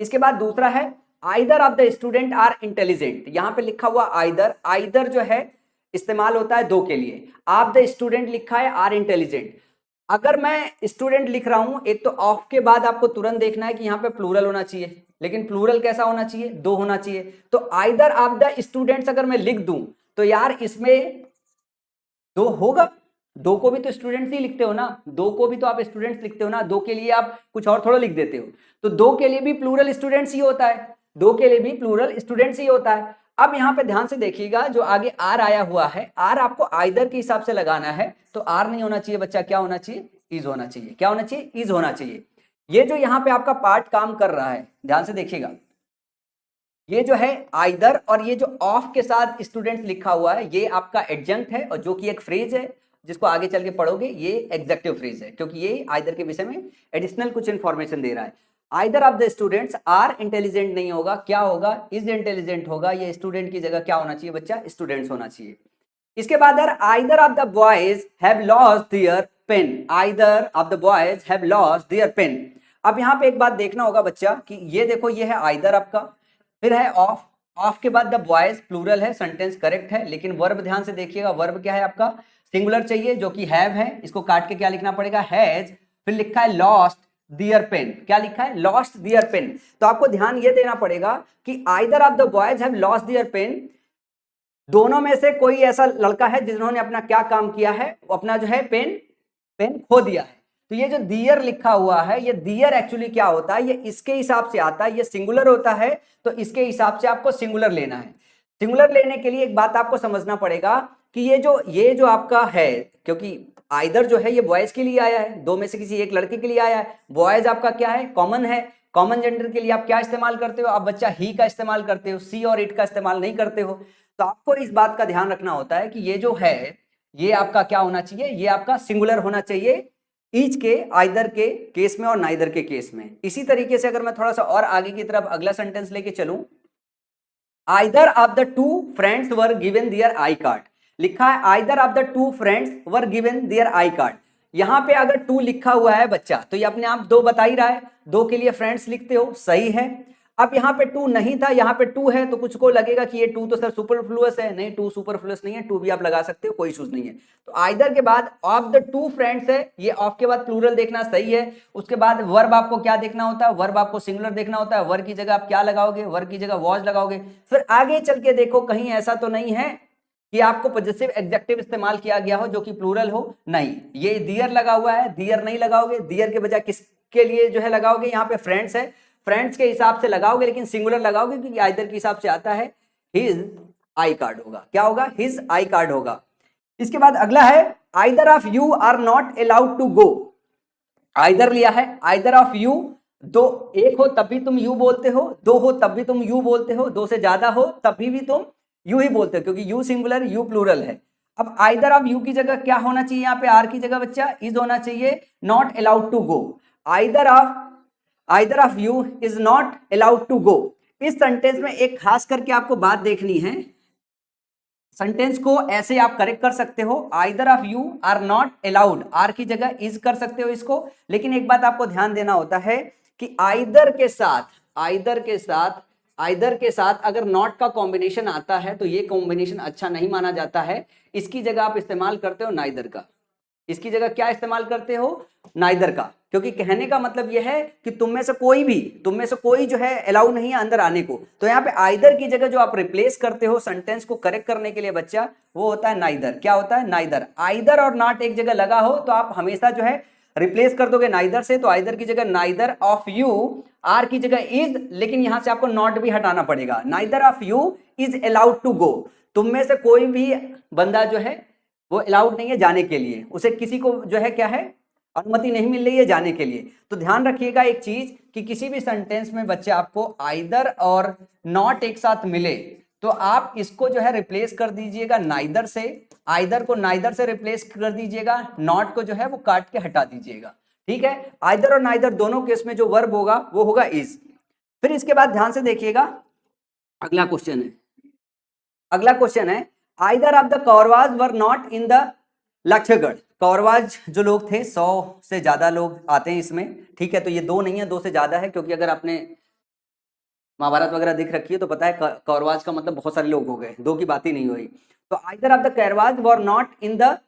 इसके बाद दूसरा है either of the student are intelligent. यहाँ पे लिखा हुआ आइदर, आइदर जो है इस्तेमाल होता है दो के लिए। ऑफ द स्टूडेंट लिखा है, आर इंटेलिजेंट। अगर मैं स्टूडेंट लिख रहा हूं, एक तो ऑफ के बाद आपको तुरंत देखना है कि यहाँ पे प्लूरल होना चाहिए, लेकिन प्लूरल कैसा होना चाहिए, दो होना चाहिए। तो आइदर ऑफ द स्टूडेंट्स अगर मैं लिख दूं तो यार इसमें दो होगा, दो को भी तो स्टूडेंट्स ही लिखते हो ना, दो को भी तो आप स्टूडेंट्स लिखते हो ना, दो के लिए आप कुछ और थोड़ा लिख देते हो। तो दो के लिए भी प्लूरल स्टूडेंट्स ही होता है, दो के लिए भी प्लूरल स्टूडेंट्स ही होता है। अब यहाँ पे ध्यान से देखिएगा, जो आगे आर आया हुआ है, आर आपको आइदर के हिसाब से लगाना है। तो आर नहीं होना चाहिए बच्चा, क्या होना चाहिए, इज होना चाहिए। क्या होना चाहिए, इज होना चाहिए। ये जो यहाँ पे आपका पार्ट काम कर रहा है, ध्यान से देखिएगा, ये जो है आइदर और ये जो ऑफ के साथ स्टूडेंट्स लिखा हुआ है, ये आपका एडजंक्ट है, और जो कि एक फ्रेज है जिसको आगे चल के पढ़ोगे, ये एग्जेक्टिव फ्रेज है, क्योंकि ये आइदर के विषय में एडिशनल कुछ इंफॉर्मेशन दे रहा है। Either of the students are intelligent नहीं होगा, क्या होगा, इज इंटेलिजेंट होगा। ये स्टूडेंट की जगह क्या होना चाहिए बच्चा, स्टूडेंट्स होना चाहिए। इसके बाद either of the boys have lost their pen, either of the boys have lost their pen. अब यहाँ पे एक बात देखना होगा बच्चा कि ये देखो, ये है आइदर आपका, फिर है ऑफ, ऑफ के बाद द बॉयज प्लूरल है, सेंटेंस करेक्ट है। लेकिन वर्ब ध्यान से देखिएगा, वर्ब क्या है आपका, सिंगुलर चाहिए, जो कि हैव है। इसको काट के क्या लिखना पड़ेगा, हैज। फिर लिखा है लॉस्ट दियर पेन, क्या लिखा है, लॉस्ट दियर पेन। तो आपको ध्यान ये देना पड़ेगा कि either of the boys have lost their pen, दोनों में से कोई ऐसा लड़का है जिन्होंने अपना क्या काम किया है, अपना जो है पेन खो दिया है। तो ये जो दियर लिखा हुआ है, ये दियर एक्चुअली क्या होता है, ये इसके हिसाब से आता है, ये सिंगुलर होता है तो इसके हिसाब से आपको सिंगुलर लेना है। सिंगुलर लेने के लिए एक बात आपको समझना पड़ेगा कि ये जो आपका है, क्योंकि आइदर जो है ये बॉयज के लिए आया है, दो में से किसी एक लड़के के लिए आया है, बॉयज आपका क्या है, कॉमन है। कॉमन जेंडर के लिए आप क्या इस्तेमाल करते हो, आप बच्चा ही का इस्तेमाल करते हो, सी और इट का इस्तेमाल नहीं करते हो। तो आपको इस बात का ध्यान रखना होता है कि ये जो है ये आपका क्या होना चाहिए, ये आपका सिंगुलर होना चाहिए ईच के, आइदर के केस में और नाइदर के केस में। इसी तरीके से अगर मैं थोड़ा सा और आगे की तरफ अगला सेंटेंस लेके चलूं, either of the two friends were given their I card, लिखा है either of the two friends were given their I card. यहां पे अगर टू लिखा हुआ है बच्चा तो ये अपने आप दो बता ही रहा है, दो के लिए फ्रेंड्स लिखते हो, सही है। अब यहाँ पे टू नहीं था, यहाँ पे टू है, तो कुछ को लगेगा कि ये टू तो सर सुपरफ्लुअस है, नहीं टू सुपरफ्लुअस नहीं है, टू भी आप लगा सकते हो, कोई इश्यूज नहीं है। तो आइदर के बाद ऑफ द टू फ्रेंड्स है, ये ऑफ के बाद प्लूरल देखना सही है। उसके बाद वर्ब आपको क्या देखना होता है, वर्ब आपको सिंगुलर देखना होता है, वर्ब की जगह आप क्या लगाओगे, वर्ब की जगह वॉज लगाओगे। फिर आगे चल के देखो कहीं ऐसा तो नहीं है कि आपको पॉजिटिव एडजेक्टिव इस्तेमाल किया गया हो जो कि प्लूरल हो, नहीं, ये दियर लगा हुआ है, दियर नहीं लगाओगे, दियर के बजाय किसके लिए जो है लगाओगे, यहाँ पे फ्रेंड्स है, फ्रेंड्स के हिसाब से लगाओगे, लेकिन सिंगुलर लगाओगे क्योंकि आइदर के हिसाब से आता है, हिज आई कार्ड होगा, क्या होगा, हिज आई कार्ड होगा। इसके बाद अगला है either of you are not allowed to go, either लिया है, आइदर ऑफ यू, दो एक हो तब भी तुम यू बोलते हो, दो हो तब भी तुम यू बोलते हो, दो से ज्यादा हो तब भी तुम यू ही बोलते हो, क्योंकि यू सिंगुलर यू प्लूरल है। अब आइदर ऑफ यू की जगह क्या होना चाहिए, यहाँ पे आर की जगह बच्चा इज होना चाहिए, not allowed to go. Either of you is not allowed to go. इस सेंटेंस में एक खास करके आपको बात देखनी है, सेंटेंस को ऐसे आप करेक्ट कर सकते हो, either of you are not allowed, are की जगह इज कर सकते हो इसको, लेकिन एक बात आपको ध्यान देना होता है कि आइदर के साथ अगर नॉट का कॉम्बिनेशन आता है तो ये कॉम्बिनेशन अच्छा नहीं माना जाता है। इसकी जगह आप इस्तेमाल करते हो नाइदर का, इसकी जगह क्या इस्तेमाल करते हो, नाइदर का, क्योंकि कहने का मतलब यह है कि तुम में से कोई जो है अलाउ नहीं है अंदर आने को। तो यहाँ पे आइदर की जगह जो आप रिप्लेस करते हो सेंटेंस को करेक्ट करने के लिए बच्चा, वो होता है नाइदर। क्या होता है, नाइदर। आइदर और नॉट एक जगह लगा हो तो आप हमेशा जो है रिप्लेस कर दोगे नाइदर से, तो आइदर की जगह नाइदर ऑफ यू, आर की जगह इज, लेकिन यहां से आपको नॉट भी हटाना पड़ेगा, neither of you is allowed to go. तुम में से कोई भी बंदा जो है वो अलाउड नहीं है जाने के लिए, उसे किसी को जो है क्या है, अनुमति नहीं मिल रही है जाने के लिए। तो ध्यान रखिएगा एक चीज कि किसी भी सेंटेंस में बच्चे आपको आइदर और नॉट एक साथ मिले तो आप इसको जो है रिप्लेस कर दीजिएगा नाइदर से, आइदर को नाइदर से रिप्लेस कर दीजिएगा, नॉट को जो है वो काट के हटा दीजिएगा, ठीक है। आइदर और नाइदर दोनों केस में जो वर्ब होगा वो होगा इज। फिर इसके बाद ध्यान से देखिएगा, अगला क्वेश्चन है either of the Kauravas were not in the Lakshyagarh. Kauravas जो लोग थे 100 से ज्यादा लोग आते हैं इसमें, ठीक है, तो ये दो नहीं है, दो से ज्यादा है, क्योंकि अगर आपने महाभारत वगैरह देख रखी है तो पता है कौरवाज का मतलब बहुत सारे लोग हो गए, दो की बात ही नहीं हुई। तो either of the Kauravas were not in the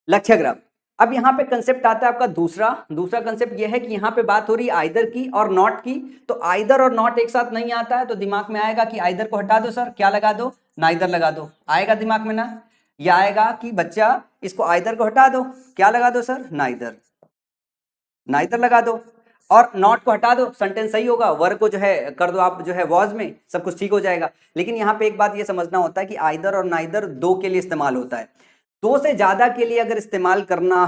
Lakshyagriha. अब यहाँ पे कंसेप्ट आता है आपका दूसरा कंसेप्ट ये है कि यहाँ पे बात हो रही है आइदर की और नॉट की। तो आइदर और नॉट एक साथ नहीं आता है तो दिमाग में आएगा कि आइदर को हटा दो सर, क्या लगा दो, नाइदर लगा दो, आएगा दिमाग में ना, या आएगा कि बच्चा इसको आइदर को हटा दो, क्या लगा दो सर, नाइदर लगा दो, और नॉट को हटा दो, सेंटेंस सही होगा, वर्ब को जो है कर दो आप जो है वॉज में, सब कुछ ठीक हो जाएगा। लेकिन यहाँ पे एक बात ये समझना होता है कि आइदर और नाइदर दो के लिए इस्तेमाल होता है, दो से ज्यादा के लिए अगर इस्तेमाल करना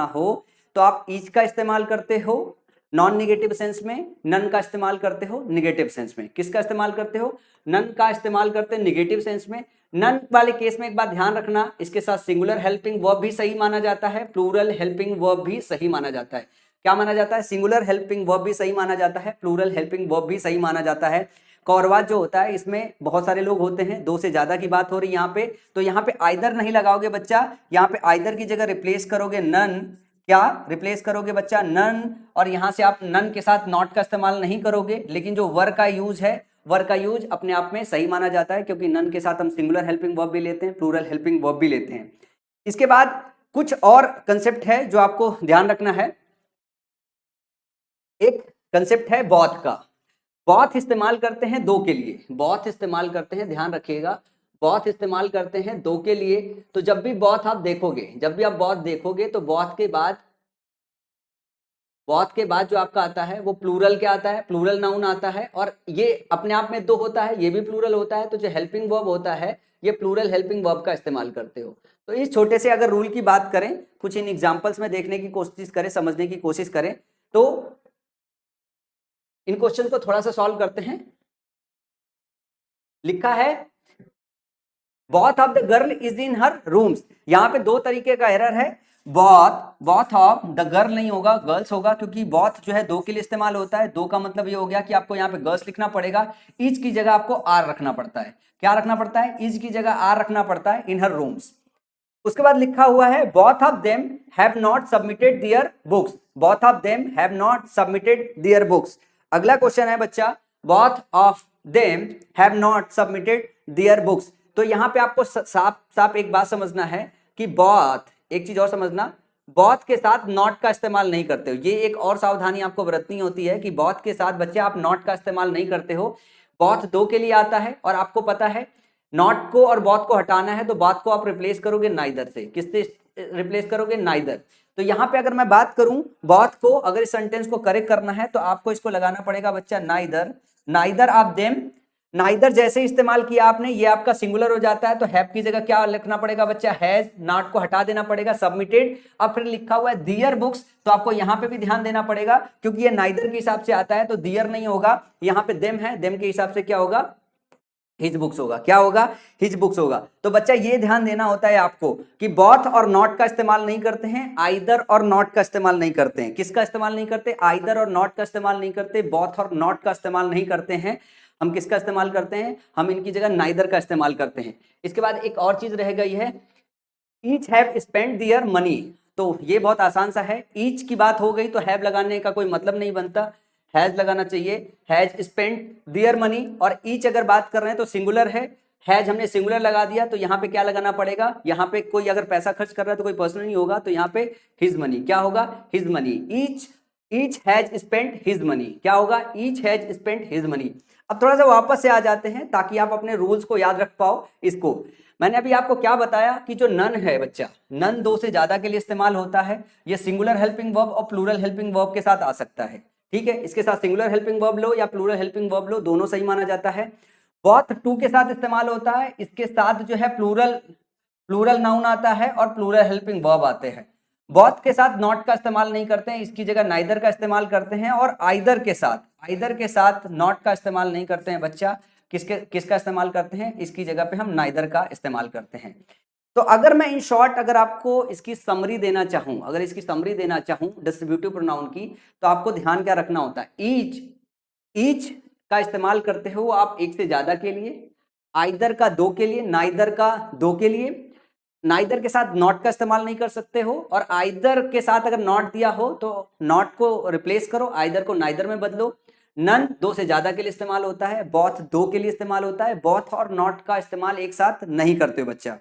हो, तो आप ईच का इस्तेमाल करते हो नॉन निगेटिव सेंस में, नन का इस्तेमाल करते हो निगेटिव सेंस में। किसका इस्तेमाल करते हो, नन का इस्तेमाल करते हैं निगेटिव सेंस में। नन वाले केस में एक बात ध्यान रखना, इसके साथ सिंगुलर हेल्पिंग वर्ब भी सही माना जाता है, प्लूरल हेल्पिंग वर्ब भी सही माना जाता है। क्या माना जाता है, सिंगुलर हेल्पिंग वर्ब भी सही माना जाता है, प्लूरल हेल्पिंग वर्ब भी सही माना जाता है। कौरवाज जो होता है इसमें बहुत सारे लोग होते हैं, दो से ज्यादा की बात हो रही है यहाँ पे, तो यहाँ पे आइदर नहीं लगाओगे बच्चा, यहाँ पे आइदर की जगह रिप्लेस करोगे नन, क्या रिप्लेस करोगे बच्चा, नन, और यहां से आप नन के साथ नॉट का इस्तेमाल नहीं करोगे, लेकिन जो वर्ब का यूज है, वर्ब का यूज अपने आप में सही माना जाता है, क्योंकि नन के साथ हम सिंगुलर हेल्पिंग वर्ब भी लेते हैं, प्लूरल हेल्पिंग वर्ब भी लेते हैं। इसके बाद कुछ और कंसेप्ट है जो आपको ध्यान रखना है। एक कंसेप्ट है बॉथ का, बॉथ इस्तेमाल करते हैं दो के लिए, बॉथ इस्तेमाल करते हैं, ध्यान रखिएगा, बॉथ इस्तेमाल करते हैं दो के लिए। तो जब भी बॉथ आप देखोगे, जब भी आप बॉथ देखोगे तो बॉथ के बाद जो आपका आता है वो प्लूरल क्या आता है, प्लूरल नाउन आता है। और ये अपने आप में दो होता है, ये भी प्लूरल होता है। तो जो हेल्पिंग वर्ब होता है ये प्लूरल हेल्पिंग वर्ब का इस्तेमाल करते हो। तो इस छोटे से अगर रूल की बात करें, कुछ इन एग्जांपल्स में देखने की कोशिश करें, समझने की कोशिश करें, तो इन क्वेश्चन को थोड़ा सा सॉल्व करते हैं। लिखा है both of the girl is in her rooms। यहाँ पे दो तरीके का एरर है। both of the girl नहीं होगा, गर्ल्स होगा, क्योंकि both जो है दो के लिए इस्तेमाल होता है। दो का मतलब ये हो गया कि आपको यहाँ पे गर्ल्स लिखना पड़ेगा, ईच की जगह आपको आर रखना पड़ता है। क्या रखना पड़ता है? ईच की जगह आर रखना पड़ता है, इन हर रूम्स। उसके बाद लिखा हुआ है both of them have not submitted their books। both of them have not submitted their books। अगला क्वेश्चन है बच्चा, both of them have not submitted their books। तो यहां पे आपको साफ साफ एक बात समझना है कि both, एक चीज और समझना, both के साथ not का इस्तेमाल नहीं करते हो। ये एक और सावधानी आपको बरतनी होती है कि both के साथ बच्चे आप not का इस्तेमाल नहीं करते हो। both दो के लिए आता है और आपको पता है नॉट को और both को हटाना है, तो both को आप रिप्लेस करोगे नाइदर से। किससे रिप्लेस करोगे? नाइदर। तो यहां पे अगर मैं बात करूं both को, अगर इस सेंटेंस को करेक्ट करना है तो आपको इसको लगाना पड़ेगा बच्चा neither. Neither of them, neither जैसे इस्तेमाल किया आपने, ये आपका सिंगुलर हो जाता है। तो हैव की जगह क्या लिखना पड़ेगा बच्चा? हैज। नॉट को हटा देना पड़ेगा, सबमिटेड। अब फिर लिखा हुआ है दियर बुक्स, तो आपको यहां पे भी ध्यान देना पड़ेगा क्योंकि ये नाइदर के हिसाब से आता है, तो दियर नहीं होगा। यहां पे देम है, देम के हिसाब से क्या होगा? हिज बुक्स होगा। क्या होगा? हिज बुक्स होगा। तो बच्चा ये ध्यान देना होता है आपको कि both और नॉट का इस्तेमाल नहीं करते हैं, आइदर और नॉट का इस्तेमाल नहीं करते हैं। किसका इस्तेमाल नहीं करते? आइदर और नॉट का इस्तेमाल नहीं करते, both और नॉट का इस्तेमाल नहीं करते हैं। हम किसका इस्तेमाल करते हैं? हम इनकी जगह नाइदर का इस्तेमाल करते हैं। इसके बाद एक और चीज रह गई है, each have spent their money. तो ये बहुत आसान सा है, ईच की बात हो गई तो हैव लगाने का कोई मतलब नहीं बनता, हैज लगाना चाहिए। Has spent their money. और ईच अगर बात कर रहे हैं तो सिंगुलर है, हैज हमने सिंगुलर लगा दिया, तो यहाँ पे क्या लगाना पड़ेगा? यहाँ पे कोई अगर पैसा खर्च कर रहा है तो कोई पर्सन नहीं होगा, तो यहाँ पे हिज मनी। क्या होगा? His money. Each has spent his money. क्या होगा? Each has spent his money. अब थोड़ा सा वापस से आ जाते हैं ताकि आप अपने रूल्स को याद रख पाओ। इसको मैंने अभी आपको क्या बताया कि जो नन है बच्चा, नन दो से ज्यादा के लिए इस्तेमाल होता है। ये सिंगुलर हेल्पिंग वर्ब और प्लूरल हेल्पिंग वर्ब के साथ आ सकता है। ठीक है, इसके साथ सिंगुलर हेल्पिंग वर्ब लो या प्लूरल हेल्पिंग वर्ब लो, दोनों सही माना जाता है। बोथ टू के साथ इस्तेमाल होता है, इसके साथ जो है प्लूरल नाउन आता है और प्लूरल हेल्पिंग वर्ब आते हैं। बोथ के साथ नॉट का इस्तेमाल नहीं करते हैं, इसकी जगह नाइदर का इस्तेमाल करते हैं। और आइदर के साथ नॉट का इस्तेमाल नहीं करते हैं बच्चा। किसका इस्तेमाल करते हैं? इसकी जगह पे हम नाइदर का इस्तेमाल करते हैं। तो अगर मैं इन शॉर्ट अगर आपको इसकी समरी देना चाहूं, डिस्ट्रीब्यूटिव प्रोनाउन की, तो आपको ध्यान क्या रखना होता है? ईच का इस्तेमाल करते हो आप एक से ज्यादा के लिए, आइदर का दो के लिए, नाइदर का दो के लिए। नाइदर के साथ नॉट का इस्तेमाल नहीं कर सकते हो, और आइदर के साथ अगर नॉट दिया हो तो नॉट को रिप्लेस करो, आइदर को नाइदर में बदलो। नन दो से ज्यादा के लिए इस्तेमाल होता है, बोथ दो के लिए इस्तेमाल होता है। बोथ और नॉट का इस्तेमाल एक साथ नहीं करते हो बच्चा।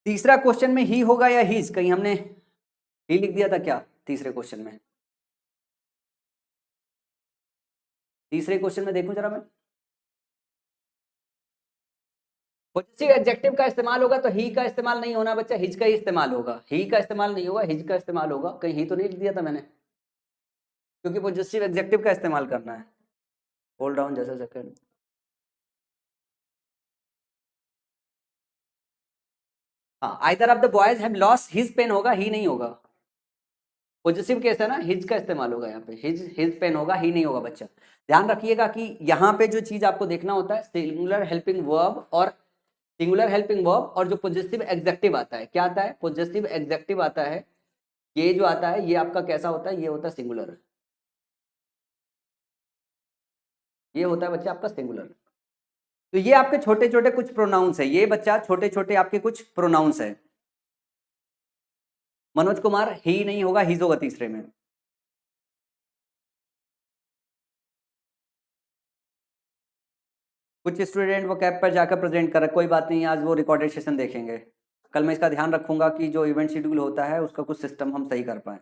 तीसरा क्वेश्चन में ही होगा या हीज? कहीं हमने ही लिख दिया था क्या तीसरे क्वेश्चन में? तीसरे क्वेश्चन में देखो जरा मैं, पॉजिटिव एडजेक्टिव का इस्तेमाल होगा तो ही का इस्तेमाल नहीं होना बच्चा, हिज का ही इस्तेमाल होगा। ही का इस्तेमाल नहीं होगा, हिज का इस्तेमाल होगा। कहीं ही तो नहीं लिख दिया था मैंने, क्योंकि पॉजिटिव एडजेक्टिव का इस्तेमाल करना है। होल्ड डाउन जैसे सेकंड। हाँ, either of the boys have lost his pen होगा, ही नहीं होगा। पॉजिटिव केस है ना, हिज का इस्तेमाल होगा यहाँ पे, हिज पेन होगा, ही नहीं होगा बच्चा। ध्यान रखिएगा कि यहाँ पे जो चीज आपको देखना होता है, सिंगुलर हेल्पिंग वर्ब और जो पॉजिटिव एग्जेक्टिव आता है, क्या आता है? पॉजिटिव एग्जेक्टिव आता है। ये जो आता है ये आपका कैसा होता है? ये होता है सिंगुलर। ये होता है बच्चा आपका सिंगुलर। तो ये आपके छोटे छोटे कुछ प्रोनाउंस है, ये बच्चा छोटे छोटे आपके कुछ प्रोनाउंस है। मनोज कुमार, ही नहीं होगा, हिज होगा तीसरे में। कुछ स्टूडेंट वो कैब पर जाकर प्रेजेंट कर, कोई बात नहीं, आज वो रिकॉर्डेड सेशन देखेंगे। कल मैं इसका ध्यान रखूंगा कि जो इवेंट शेड्यूल होता है उसका कुछ सिस्टम हम सही कर पाए।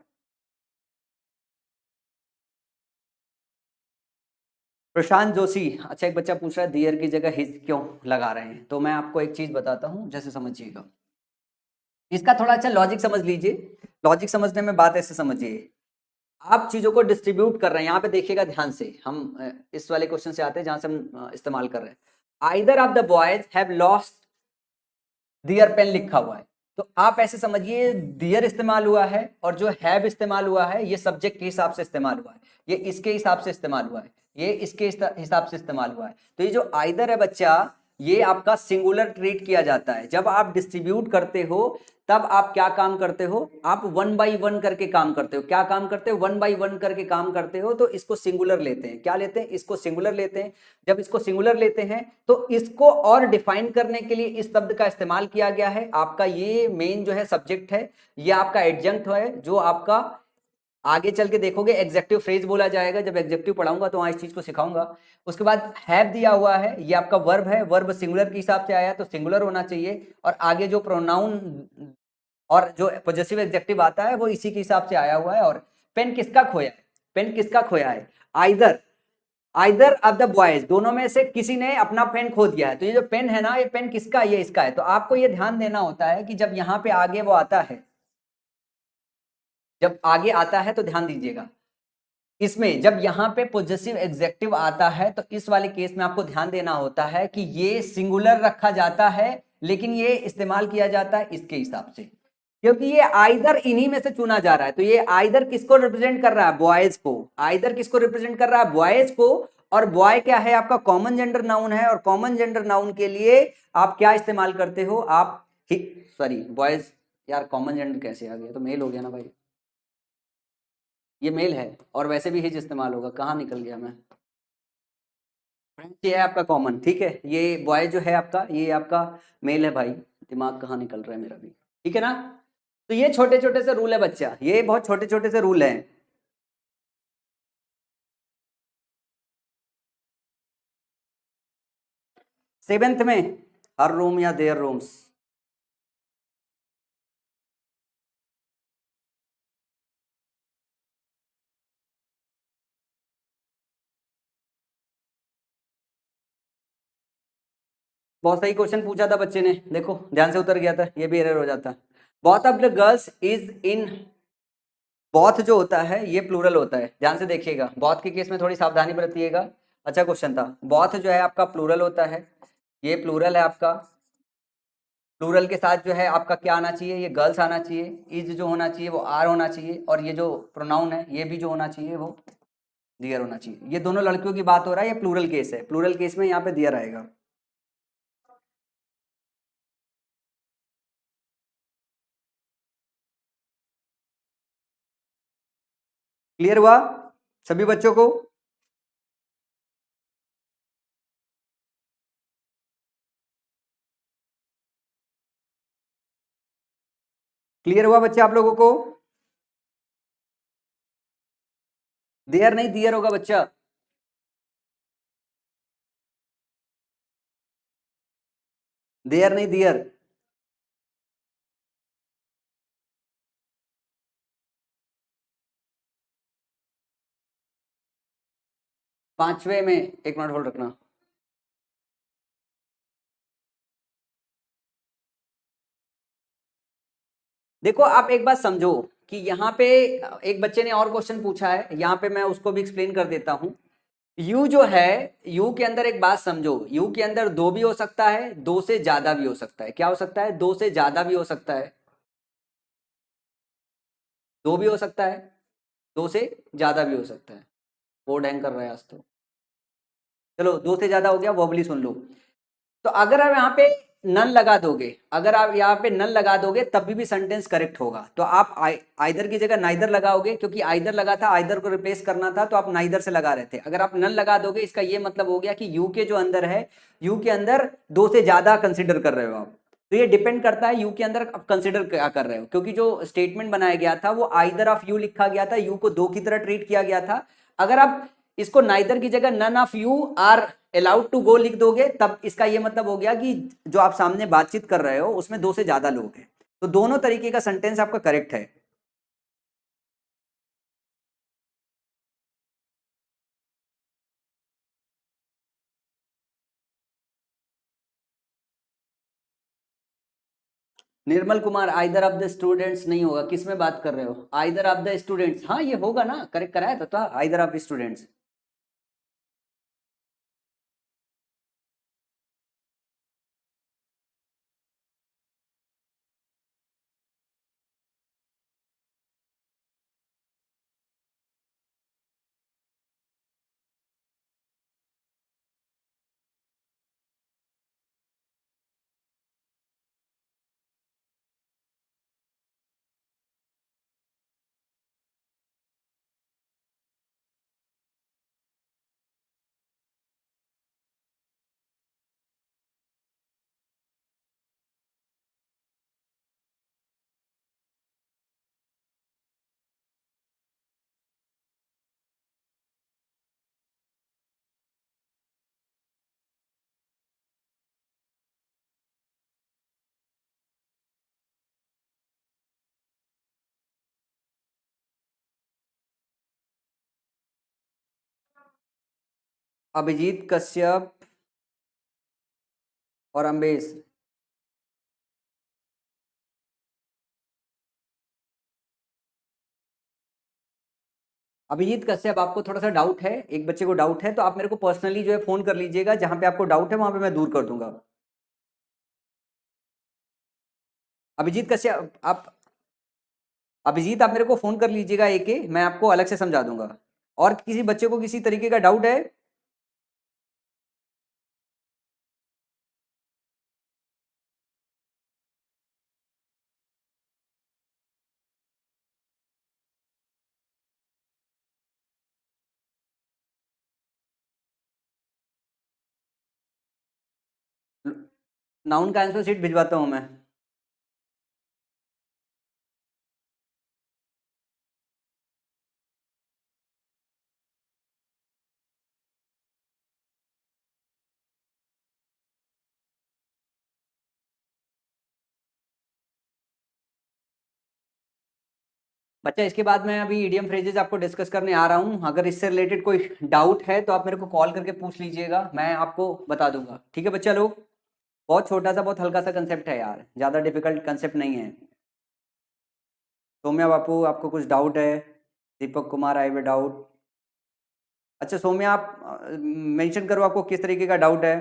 प्रशांत जोशी, अच्छा एक बच्चा पूछ रहा है दियर की जगह हिज क्यों लगा रहे हैं, तो मैं आपको एक चीज बताता हूँ, जैसे समझिएगा। इसका थोड़ा अच्छा लॉजिक समझ लीजिए। लॉजिक समझने में बात ऐसे समझिए, आप चीजों को डिस्ट्रीब्यूट कर रहे हैं, यहाँ पे देखिएगा ध्यान से, हम इस वाले क्वेश्चन से आते हैं जहां से हम इस्तेमाल कर रहे हैं। Either of the boys have lost their pen लिखा हुआ है, तो आप ऐसे समझिए दियर इस्तेमाल हुआ है और जो हैव इस्तेमाल हुआ है ये सब्जेक्ट के हिसाब से इस्तेमाल हुआ है, ये इसके हिसाब से इस्तेमाल हुआ है, ये इसके हिसाब से इस्तेमाल हुआ है। तो ये जो आइदर है बच्चा, ये आपका सिंगुलर ट्रीट किया जाता है। जब आप डिस्ट्रीब्यूट करते हो तब आप क्या काम करते हो, आप वन बाई वन करके काम करते हो। क्या काम करते हो, वन बाई वन करके काम करते हो, तो इसको सिंगुलर लेते हैं। क्या लेते हैं, इसको सिंगुलर लेते हैं। जब इसको सिंगुलर लेते हैं तो इसको और डिफाइन करने के लिए इस शब्द का इस्तेमाल किया गया है। आपका ये मेन जो है सब्जेक्ट है, ये आपका एडजंक्ट है, जो आपका आगे चल के देखोगे एग्जेक्टिव फ्रेज बोला जाएगा। जब एग्जेक्टिव पढ़ाऊंगा तो वहां इस चीज को सिखाऊंगा। उसके बाद हैव दिया हुआ है, ये आपका वर्ब है, वर्ब सिंगुलर के हिसाब से आया तो सिंगुलर होना चाहिए, और आगे जो प्रोनाउन और जो पॉजेसिव एडजेक्टिव आता है वो इसी के हिसाब से आया हुआ है। और पेन किसका खोया है, पेन किसका खोया है, either either of the boys, दोनों में से किसी ने अपना पेन खो दिया है। तो ये जो पेन है ना, ये पेन किसका है, ये इसका है। तो आपको ये ध्यान देना होता है कि जब यहाँ पे आगे वो आता है, जब आगे आता है तो ध्यान दीजिएगा, इसमें जब यहाँ पे पॉजेसिव एडजेक्टिव आता है तो इस वाले केस में आपको ध्यान देना होता है कि ये सिंगुलर रखा जाता है, लेकिन ये इस्तेमाल किया जाता है इसके हिसाब से, क्योंकि ये आइदर इन्हीं में से चुना जा रहा है। तो ये आइदर किसको रिप्रेजेंट कर रहा है, बॉयज को। आइदर किसको रिप्रेजेंट कर रहा है, बॉयज को। और बॉय क्या है, आपका कॉमन जेंडर नाउन है, और कॉमन जेंडर नाउन के लिए आप क्या इस्तेमाल करते हो, आप सॉरी बॉयज, यार कॉमन जेंडर कैसे आ गया, तो मेल हो गया ना भाई, ये मेल है और वैसे भी हिज इस्तेमाल होगा, कहाँ निकल गया मैं। फ्रेंड्स ये है आपका कॉमन, ठीक है। ये बॉय जो है आपका, ये आपका मेल है भाई, दिमाग कहाँ निकल रहा है मेरा भी, ठीक है ना। तो ये छोटे छोटे से रूल है बच्चा, ये बहुत छोटे छोटे से रूल हैं। सेवेंथ में हर रूम या देयर रूम्स, बहुत सही क्वेश्चन पूछा था बच्चे ने, देखो ध्यान से उतर गया था, ये भी एरर हो जाता। Both of the girls is in, both जो होता है ये प्लूरल होता है, ध्यान से देखिएगा, बॉथ के केस में थोड़ी सावधानी बरतिएगा। अच्छा क्वेश्चन था, बॉथ जो है आपका प्लूरल होता है, ये प्लूरल है आपका। प्लूरल के साथ जो है आपका क्या आना चाहिए, ये गर्ल्स आना चाहिए, इज जो होना चाहिए वो आर होना चाहिए, और ये जो प्रोनाउन है ये भी जो होना चाहिए वो दियर होना चाहिए। ये दोनों लड़कियों की बात हो रहा है, ये प्लूरल केस है, प्लूरल केस में यहाँ पे दियर आएगा। क्लियर हुआ सभी बच्चों को। क्लियर हुआ बच्चे आप लोगों को, देयर नहीं दियर होगा बच्चा। देयर नहीं दियर, 5वें में, एक मिनट होल्ड रखना। देखो आप एक बात समझो कि यहाँ पे एक बच्चे ने और क्वेश्चन पूछा है, यहाँ पे मैं उसको भी एक्सप्लेन कर देता हूँ। यू जो है, यू के अंदर एक बात समझो, यू के अंदर दो भी हो सकता है, दो से ज्यादा भी हो सकता है। क्या हो सकता है, दो से ज्यादा भी हो सकता है, दो भी हो सकता है, दो से ज्यादा भी हो सकता है। बोर्ड हैंग कर रहा है आज तो। चलो दो से ज्यादा हो गया, वो वाली सुन लो। तो अगर आप यहाँ पे नन लगा दोगे, अगर आप यहाँ पे नन लगा दोगे तब भी सेंटेंस करेक्ट होगा। तो आप आइदर की जगह नाइदर लगाओगे, क्योंकि आइदर लगा था, आइदर को रिप्लेस करना था, तो आप नाइदर से लगा रहे थे। अगर आप नन लगा दोगे, इसका ये मतलब हो गया कि यू के जो अंदर है, यू के अंदर दो से ज्यादा कंसिडर कर रहे हो आप। तो ये डिपेंड करता है यू के अंदर आप कंसिडर क्या कर रहे हो, क्योंकि जो स्टेटमेंट बनाया गया था वो आइदर ऑफ यू लिखा गया था, यू को दो की तरह ट्रीट किया गया था। अगर आप इसको नाइदर की जगह none of you are allowed to go लिख दोगे, तब इसका ये मतलब हो गया कि जो आप सामने बातचीत कर रहे हो उसमें दो से ज्यादा लोग हैं। तो दोनों तरीके का सेंटेंस आपका करेक्ट है। Nirmal Kumar, either of the students नहीं होगा, किस में बात कर रहे हो? आइदर ऑफ द स्टूडेंट्स, हाँ ये होगा ना, करेक्ट कराया था either of students. Abhijeet Kashyap और अम्बेश, अभिजीत कश्यप आपको थोड़ा सा डाउट है, एक बच्चे को डाउट है, तो आप मेरे को पर्सनली जो है फोन कर लीजिएगा, जहां पे आपको डाउट है वहां पे मैं दूर कर दूंगा। अभिजीत कश्यप आप, अभिजीत आप मेरे को फोन कर लीजिएगा, एक मैं आपको अलग से समझा दूंगा। और किसी बच्चे को किसी तरीके का डाउट है? नाउन का आंसर शीट भिजवाता हूं मैं। बच्चा इसके बाद मैं अभी इडियम फ्रेजेस आपको डिस्कस करने आ रहा हूँ, अगर इससे रिलेटेड कोई डाउट है तो आप मेरे को कॉल करके पूछ लीजिएगा, मैं आपको बता दूंगा। ठीक है बच्चा लोग, बहुत छोटा सा बहुत हल्का सा कंसेप्ट है यार, ज़्यादा डिफिकल्ट कंसेप्ट नहीं है। सौम्या बापू आपको कुछ डाउट है? दीपक कुमार आई वे डाउट। अच्छा सौम्या आप मेंशन करो आपको किस तरीके का डाउट है।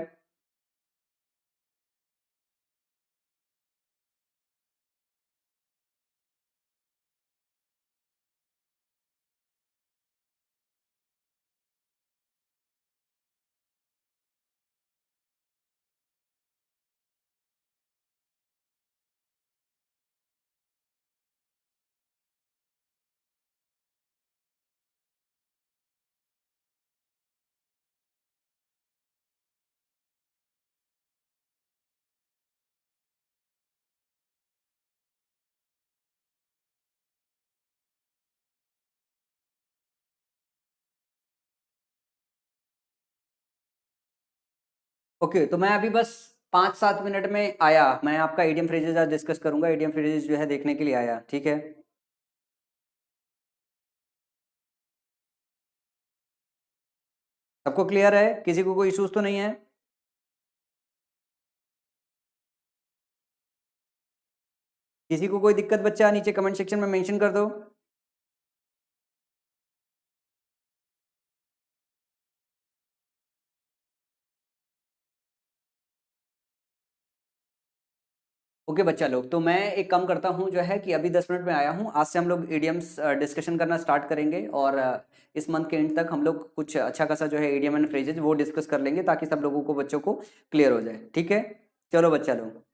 ओके तो मैं अभी बस 5-7 मिनट में आया, मैं आपका इडियम फ्रेजेस आज डिस्कस करूंगा, इडियम फ्रेजेस जो है देखने के लिए आया, ठीक है। सबको क्लियर है? किसी को कोई इश्यूज तो नहीं है? किसी को कोई दिक्कत बच्चा नीचे कमेंट सेक्शन में मेंशन कर दो। ओके बच्चा लोग, तो मैं एक काम करता हूँ जो है कि अभी 10 मिनट में आया हूँ, आज से हम लोग इडियम्स डिस्कशन करना स्टार्ट करेंगे, और इस मंथ के एंड तक हम लोग कुछ अच्छा खासा जो है इडियम एंड फ्रेजेज वो डिस्कस कर लेंगे, ताकि सब लोगों को बच्चों को क्लियर हो जाए। ठीक है, चलो बच्चा लोग।